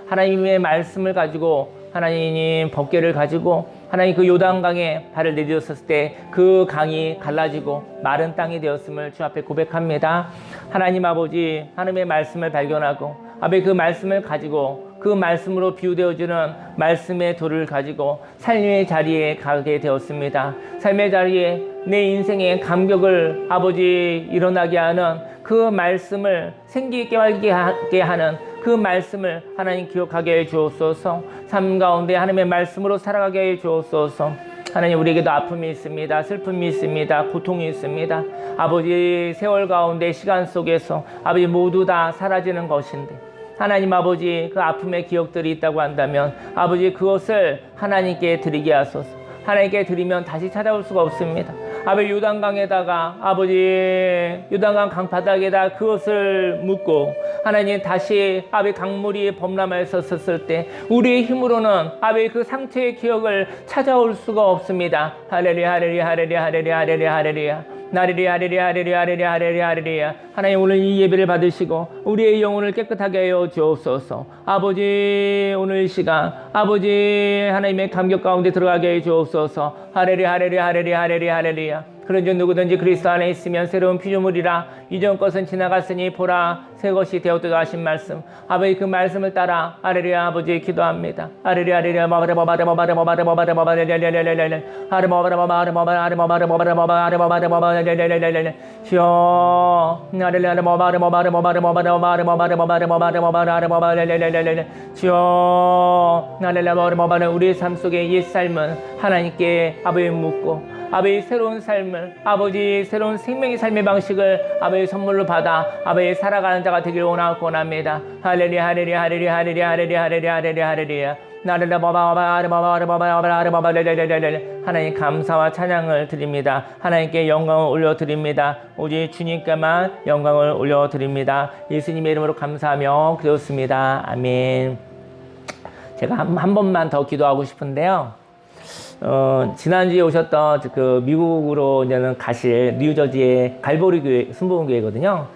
하나님 법궤를 가지고 하나님 그 요단강에 발을 내딛었을 때 그 강이 갈라지고 마른 땅이 되었음을 주 앞에 고백합니다. 하나님 아버지, 하나님의 말씀을 발견하고 아버지 그 말씀을 가지고 그 말씀으로 비유되어지는 말씀의 돌을 가지고 삶의 자리에 가게 되었습니다. 삶의 자리에 내 인생의 감격을 아버지 일어나게 하는 그 말씀을 생기있게 하게 하는 그 말씀을 하나님 기억하게 해 주옵소서. 삶 가운데 하나님의 말씀으로 살아가게 해 주옵소서. 하나님, 우리에게도 아픔이 있습니다. 슬픔이 있습니다. 고통이 있습니다. 아버지, 세월 가운데 시간 속에서 아버지 모두 다 사라지는 것인데 하나님 아버지, 그 아픔의 기억들이 있다고 한다면 아버지, 그것을 하나님께 드리게 하소서. 하나님께 드리면 다시 찾아올 수가 없습니다. 아버지, 요단강에다가 아버지 요단강 강바닥에다 그것을 묻고 하나님 다시 아버지 강물이 범람하였었을 때 우리의 힘으로는 아버지 그 상처의 기억을 찾아올 수가 없습니다. 할렐루야 할렐루야 할렐루야 할렐루야 할렐루야 할렐루야 나리리 하리리 하리리 하리리 하리리 하리리야. 하나님, 오늘 이 예배를 받으시고 우리의 영혼을 깨끗하게 하여 주옵소서. 아버지, 오늘 이 시간 아버지 하나님의 감격 가운데 들어가게 해 주옵소서. 하레리 하레리 하레리 하레리 하레리야. 그런즉 누구든지 그리스도 안에 있으면 새로운 피조물이라. 이전 것은 지나갔으니 보라 새 것이 되었도다 하신 말씀, 아버지 그 말씀을 따라 하레리야 아버지 기도합니다. 하레리야 하레리야 우리의 삶 속에 옛 삶은 하나님께 아버지 묻고 아버지 새로운 삶을 아버지 새로운 생명의 삶의 방식을 아버지 선물로 받아 아버지 살아가는 자가 되길 원합니다. 할렐루야 할렐루야 할렐루야 할렐루야 할렐루야 할렐루야 할렐루야 할렐루야 하나님 감사와 찬양을 드립니다. 하나님께 영광을 올려드립니다. 오직 주님께만 영광을 올려드립니다. 예수님의 이름으로 감사하며 기도했습니다. 아멘. 제가 한 번만 더 기도하고 싶은데요. 지난주에 오셨던 그 미국으로 이제는 가실 뉴저지의 갈보리 교회, 순복음 교회거든요.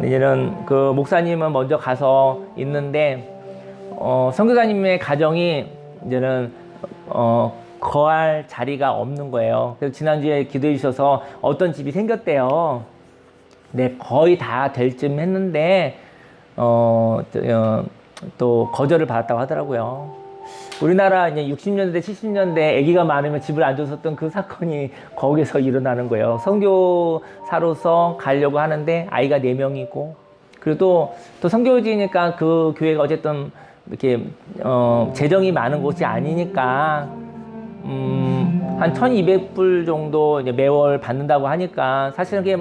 이제는 그 목사님은 먼저 가서 있는데, 선교사님의 가정이 이제는, 거할 자리가 없는 거예요. 그래서 지난주에 기도해 주셔서 어떤 집이 생겼대요. 네, 거의 다 될 쯤 했는데, 또 거절을 받았다고 하더라고요. 우리나라 이제 60년대, 70년대 아기가 많으면 집을 안 줬었던 그 사건이 거기서 일어나는 거예요. 선교사로서 가려고 하는데 아이가 4명이고, 그리고 또 선교지니까 그 교회가 어쨌든 이렇게, 재정이 많은 곳이 아니니까, 한 1200불 정도 이제 매월 받는다고 하니까 사실은 그게,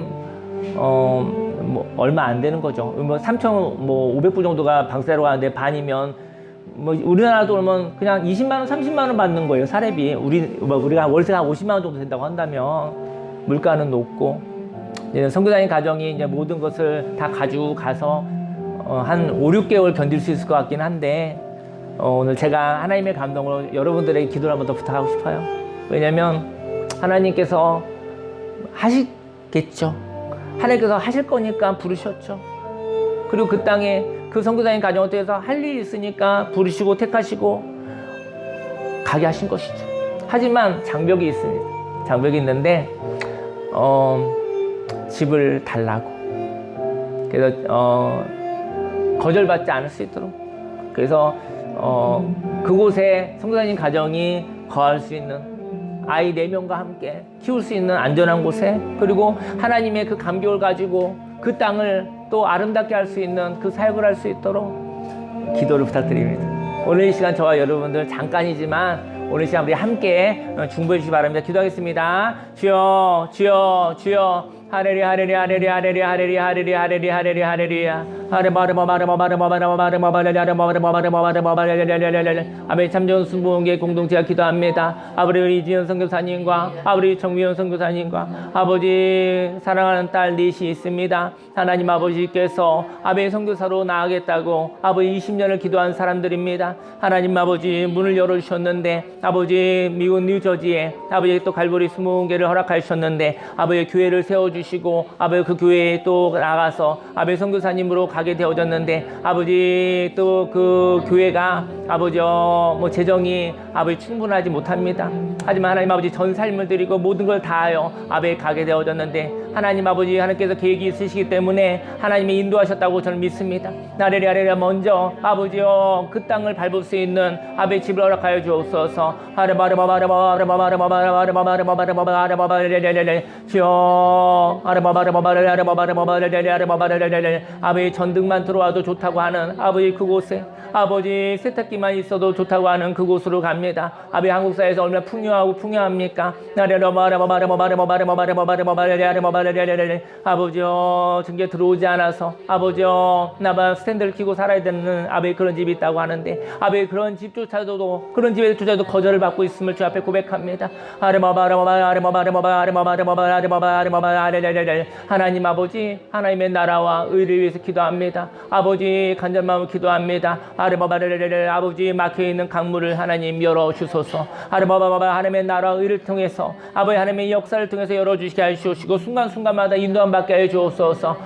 뭐 얼마 안 되는 거죠. 뭐 3,500불 정도가 방세로 가는데 반이면 뭐 우리나라도 그러면 그냥 20만 원, 30만 원 받는 거예요. 사례비. 우리가 월세가 50만 원 정도 된다고 한다면 물가는 높고, 이제 선교사님 가정이 이제 모든 것을 다 가지고 가서 한 5, 6개월 견딜 수 있을 것 같긴 한데, 오늘 제가 하나님의 감동으로 여러분들에게 기도를 한번 더 부탁하고 싶어요. 왜냐면 하나님께서 하시겠죠. 하나님께서 하실 거니까 부르셨죠. 그리고 그 땅에 그 선교사님 가정을 통해서 할 일이 있으니까 부르시고 택하시고 가게 하신 것이죠. 하지만 장벽이 있습니다. 장벽이 있는데, 집을 달라고. 그래서 거절받지 않을 수 있도록. 그래서 그곳에 선교사님 가정이 거할 수 있는 아이 4명과 함께 키울 수 있는 안전한 곳에, 그리고 하나님의 그 감격을 가지고 그 땅을 또 아름답게 할 수 있는 그 사역을 할 수 있도록 기도를 부탁드립니다. 오늘 이 시간 저와 여러분들 잠깐이지만 오늘 시간 우리 함께 중보해 주시기 바랍니다. 기도하겠습니다. 주여 주여 주여 하레리야 하레리야 하레리야 하레리야 하레리야 하레리야 하레리야 하레리야 하레리야 아버지 참좋은 순복음교회 공동체가 기도합니다. 아버지 이지연 선교사님과 아버지 정미연 선교사님과 아버지 사랑하는 딸 넷이 있습니다. 하나님 아버지께서 아버지 선교사로 나가겠다고 아버지 20년을 기도한 사람들입니다. 하나님 아버지 문을 열어주셨는데, 아버지 미국 뉴저지에 아버지 또 갈보리 순복음교회를 허락하셨는데 아버지 교회를 세워주시고 아버지 그 교회에 또 나가서 아버지 선교사님으로 가게 되어졌는데, 아버지 또 그 교회가 아버지 뭐 재정이 아버지 충분하지 못합니다. 하지만 하나님 아버지 전 삶을 드리고 모든 걸 다하여 아버지 가게 되어졌는데, 하나님 아버지 하나님께서 계획이 있으시기 때문에 하나님이 인도하셨다고 저는 믿습니다. 나레리 아레리 먼저 아버지여 그 땅을 밟을 수 있는 아버지 집을 허락하여 주옵소서. 아버지 전등만 들어와도 좋다고 하는 아버지 그곳에 아버지 세탁기만 있어도 좋다고 하는 그곳으로 갑니다. 아버지 한국 사회에서 얼마나 풍요하고 풍요합니까? 아버지요 증계 들어오지 않아서 아버지요 나만 스탠드를 끼고 살아야 되는 아버지 그런 집이 있다고 하는데 아버지 그런 집조차도 그런 집에조차도 거절을 받고 있음을 주 앞에 고백합니다. 하나님 아버지 하나님의 나라와 의를 위해서 기도합니다. 아버지 간절한 마음을 기도합니다. 아버지 막혀있는 강물을 하나님 열어주소서. 하나님의 나라와 의를 통해서 아버지 하나님의 역사를 통해서 열어주시게 하시옵시고 순간순간마다 인도함 받게 해주옵소서.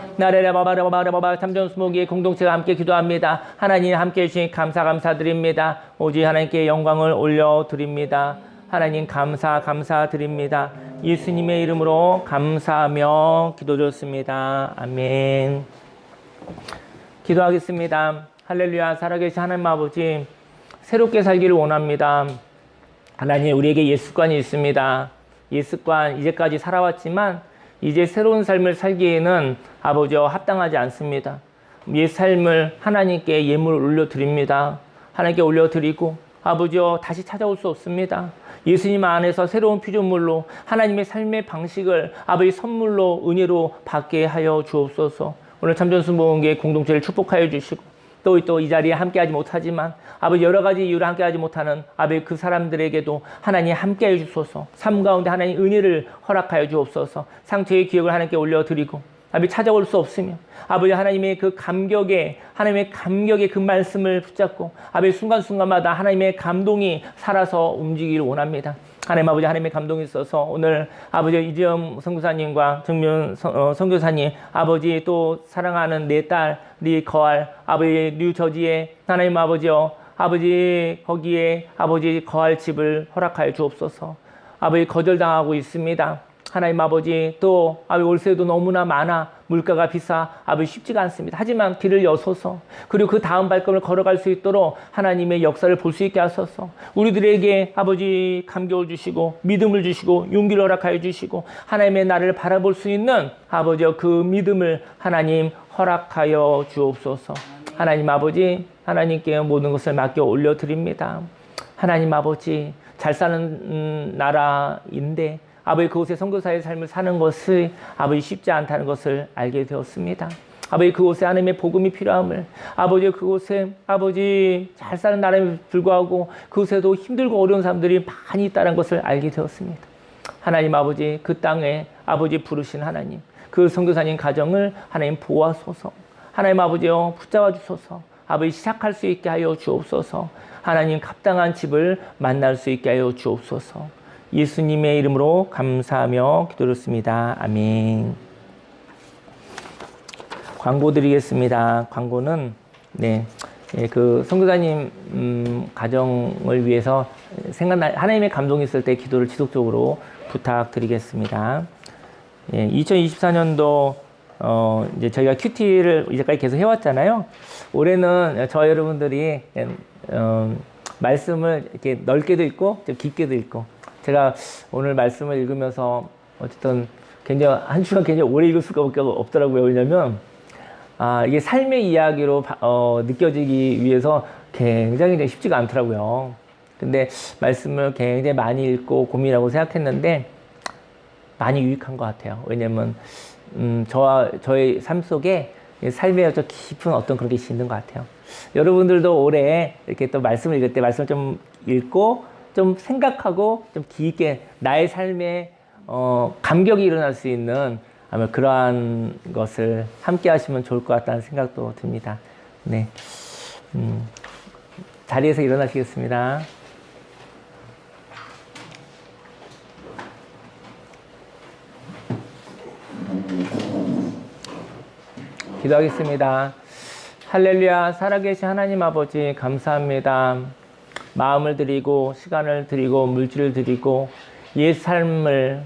참전수목의 공동체가 함께 기도합니다. 하나님 함께해 주시니 감사드립니다. 오직 하나님께 영광을 올려드립니다. 하나님 감사드립니다. 예수님의 이름으로 감사하며 기도드렸습니다. 아멘. 기도하겠습니다. 할렐루야. 살아계신 하나님 아버지 새롭게 살기를 원합니다. 하나님 우리에게 옛습관이 있습니다. 옛습관 이제까지 살아왔지만 이제 새로운 삶을 살기에는 아버지와 합당하지 않습니다. 옛 삶을 하나님께 예물을 올려드립니다. 하나님께 올려드리고 아버지여 다시 찾아올 수 없습니다. 예수님 안에서 새로운 피조물로 하나님의 삶의 방식을 아버지 선물로 은혜로 받게 하여 주옵소서. 오늘 참전수목원교회 공동체를 축복하여 주시고 또 이 자리에 함께하지 못하지만 아버지 여러 가지 이유로 함께하지 못하는 아버지 그 사람들에게도 하나님 함께해 주소서. 삶 가운데 하나님 은혜를 허락하여 주옵소서. 상처의 기억을 하나님께 올려드리고 아버지 찾아올 수 없으며 아버지 하나님의 그 감격의 그 말씀을 붙잡고 아버지 순간순간마다 하나님의 감동이 살아서 움직이기를 원합니다. 하나님 아버지 하나님의 감동이 있어서 오늘 아버지 이지엄 선교사님과 정면 선교사님 아버지 또 사랑하는 내 딸이 거할 아버지 뉴저지에 하나님 아버지요 아버지 거기에 아버지 거할 집을 허락하여 주옵소서. 아버지 거절당하고 있습니다. 하나님 아버지 또 아버지 월세도 너무나 많아 물가가 비싸 아버지 쉽지가 않습니다. 하지만 길을 여소서 그리고 그 다음 발걸음을 걸어갈 수 있도록 하나님의 역사를 볼 수 있게 하소서. 우리들에게 아버지 감격을 주시고 믿음을 주시고 용기를 허락하여 주시고 하나님의 나라를 바라볼 수 있는 아버지 그 믿음을 하나님 허락하여 주옵소서. 하나님 아버지 하나님께 모든 것을 맡겨 올려드립니다. 하나님 아버지 잘 사는 나라인데 아버지 그곳에 선교사의 삶을 사는 것이 아버지 쉽지 않다는 것을 알게 되었습니다. 아버지 그곳에 하나님의 복음이 필요함을 아버지 그곳에 아버지 잘 사는 나라에 불구하고 그곳에도 힘들고 어려운 사람들이 많이 있다는 것을 알게 되었습니다. 하나님 아버지 그 땅에 아버지 부르신 하나님 그 선교사님 가정을 하나님 보호하소서. 하나님 아버지여 붙잡아 주소서. 아버지 시작할 수 있게 하여 주옵소서. 하나님 합당한 집을 만날 수 있게 하여 주옵소서. 예수님의 이름으로 감사하며 기도드렸습니다. 아멘. 광고 드리겠습니다. 광고는 그 선교사님 가정을 위해서 하나님의 감동이 있을 때 기도를 지속적으로 부탁드리겠습니다. 2024년도 이제 저희가 큐티를 이제까지 계속 해왔잖아요. 올해는 저 여러분들이 말씀을 이렇게 넓게도 읽고 좀 깊게도 읽고 제가 오늘 말씀을 읽으면서 어쨌든 굉장히 한 주간 굉장히 오래 읽을 수가 없더라고요. 왜냐면 이게 삶의 이야기로 느껴지기 위해서 굉장히 쉽지가 않더라고요. 근데 말씀을 굉장히 많이 읽고 고민하고 생각했는데 많이 유익한 것 같아요. 왜냐면 저의 삶 속에 삶의 어떤 깊은 어떤 그런 게 있는 것 같아요. 여러분들도 올해 이렇게 또 말씀을 읽을 때 말씀을 좀 읽고 좀 생각하고 좀 깊게 나의 삶에 감격이 일어날 수 있는 아마 그러한 것을 함께 하시면 좋을 것 같다는 생각도 듭니다. 네, 자리에서 일어나시겠습니다. 기도하겠습니다. 할렐루야. 살아계신 하나님 아버지 감사합니다. 마음을 드리고 시간을 드리고 물질을 드리고 옛 삶을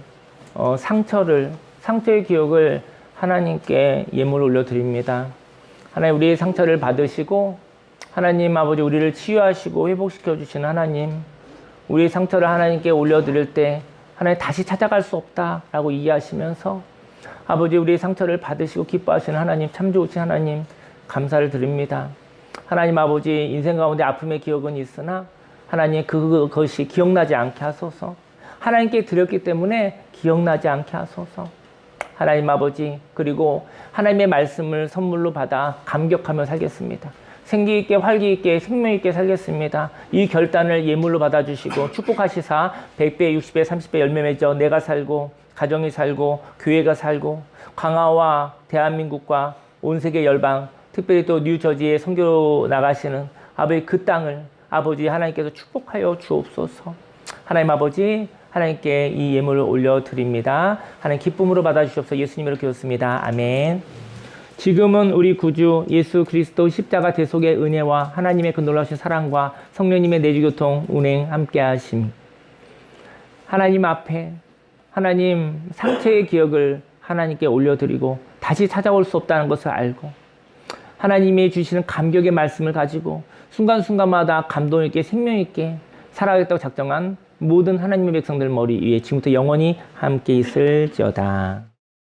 상처를 상처의 기억을 하나님께 예물을 올려드립니다. 하나님, 우리의 상처를 받으시고 하나님 아버지 우리를 치유하시고 회복시켜 주시는 하나님, 우리의 상처를 하나님께 올려드릴 때 하나님 다시 찾아갈 수 없다라고 이해하시면서 아버지 우리의 상처를 받으시고 기뻐하시는 하나님, 참 좋으신 하나님 감사를 드립니다. 하나님 아버지, 인생 가운데 아픔의 기억은 있으나 하나님 그것이 기억나지 않게 하소서. 하나님께 드렸기 때문에 기억나지 않게 하소서. 하나님 아버지, 그리고 하나님의 말씀을 선물로 받아 감격하며 살겠습니다. 생기 있게 활기 있게 생명 있게 살겠습니다. 이 결단을 예물로 받아주시고 축복하시사 100배 60배 30배 열매 맺어 내가 살고 가정이 살고 교회가 살고 광화와 대한민국과 온 세계 열방, 특별히 또 뉴저지에 선교 나가시는 아버지 그 땅을 아버지 하나님께서 축복하여 주옵소서. 하나님 아버지, 하나님께 이 예물을 올려드립니다. 하나님 기쁨으로 받아주시옵소서. 예수님으로 기도했습니다. 아멘. 지금은 우리 구주 예수 그리스도 십자가 대속의 은혜와 하나님의 그 놀라우신 사랑과 성령님의 내주교통 운행 함께 하심, 하나님 앞에 하나님 상처의 기억을 하나님께 올려드리고 다시 찾아올 수 없다는 것을 알고 하나님이 주시는 감격의 말씀을 가지고 순간순간마다 감동 있게 생명 있게 살아가겠다고 작정한 모든 하나님의 백성들 머리 위에 지금부터 영원히 함께 있을지어다.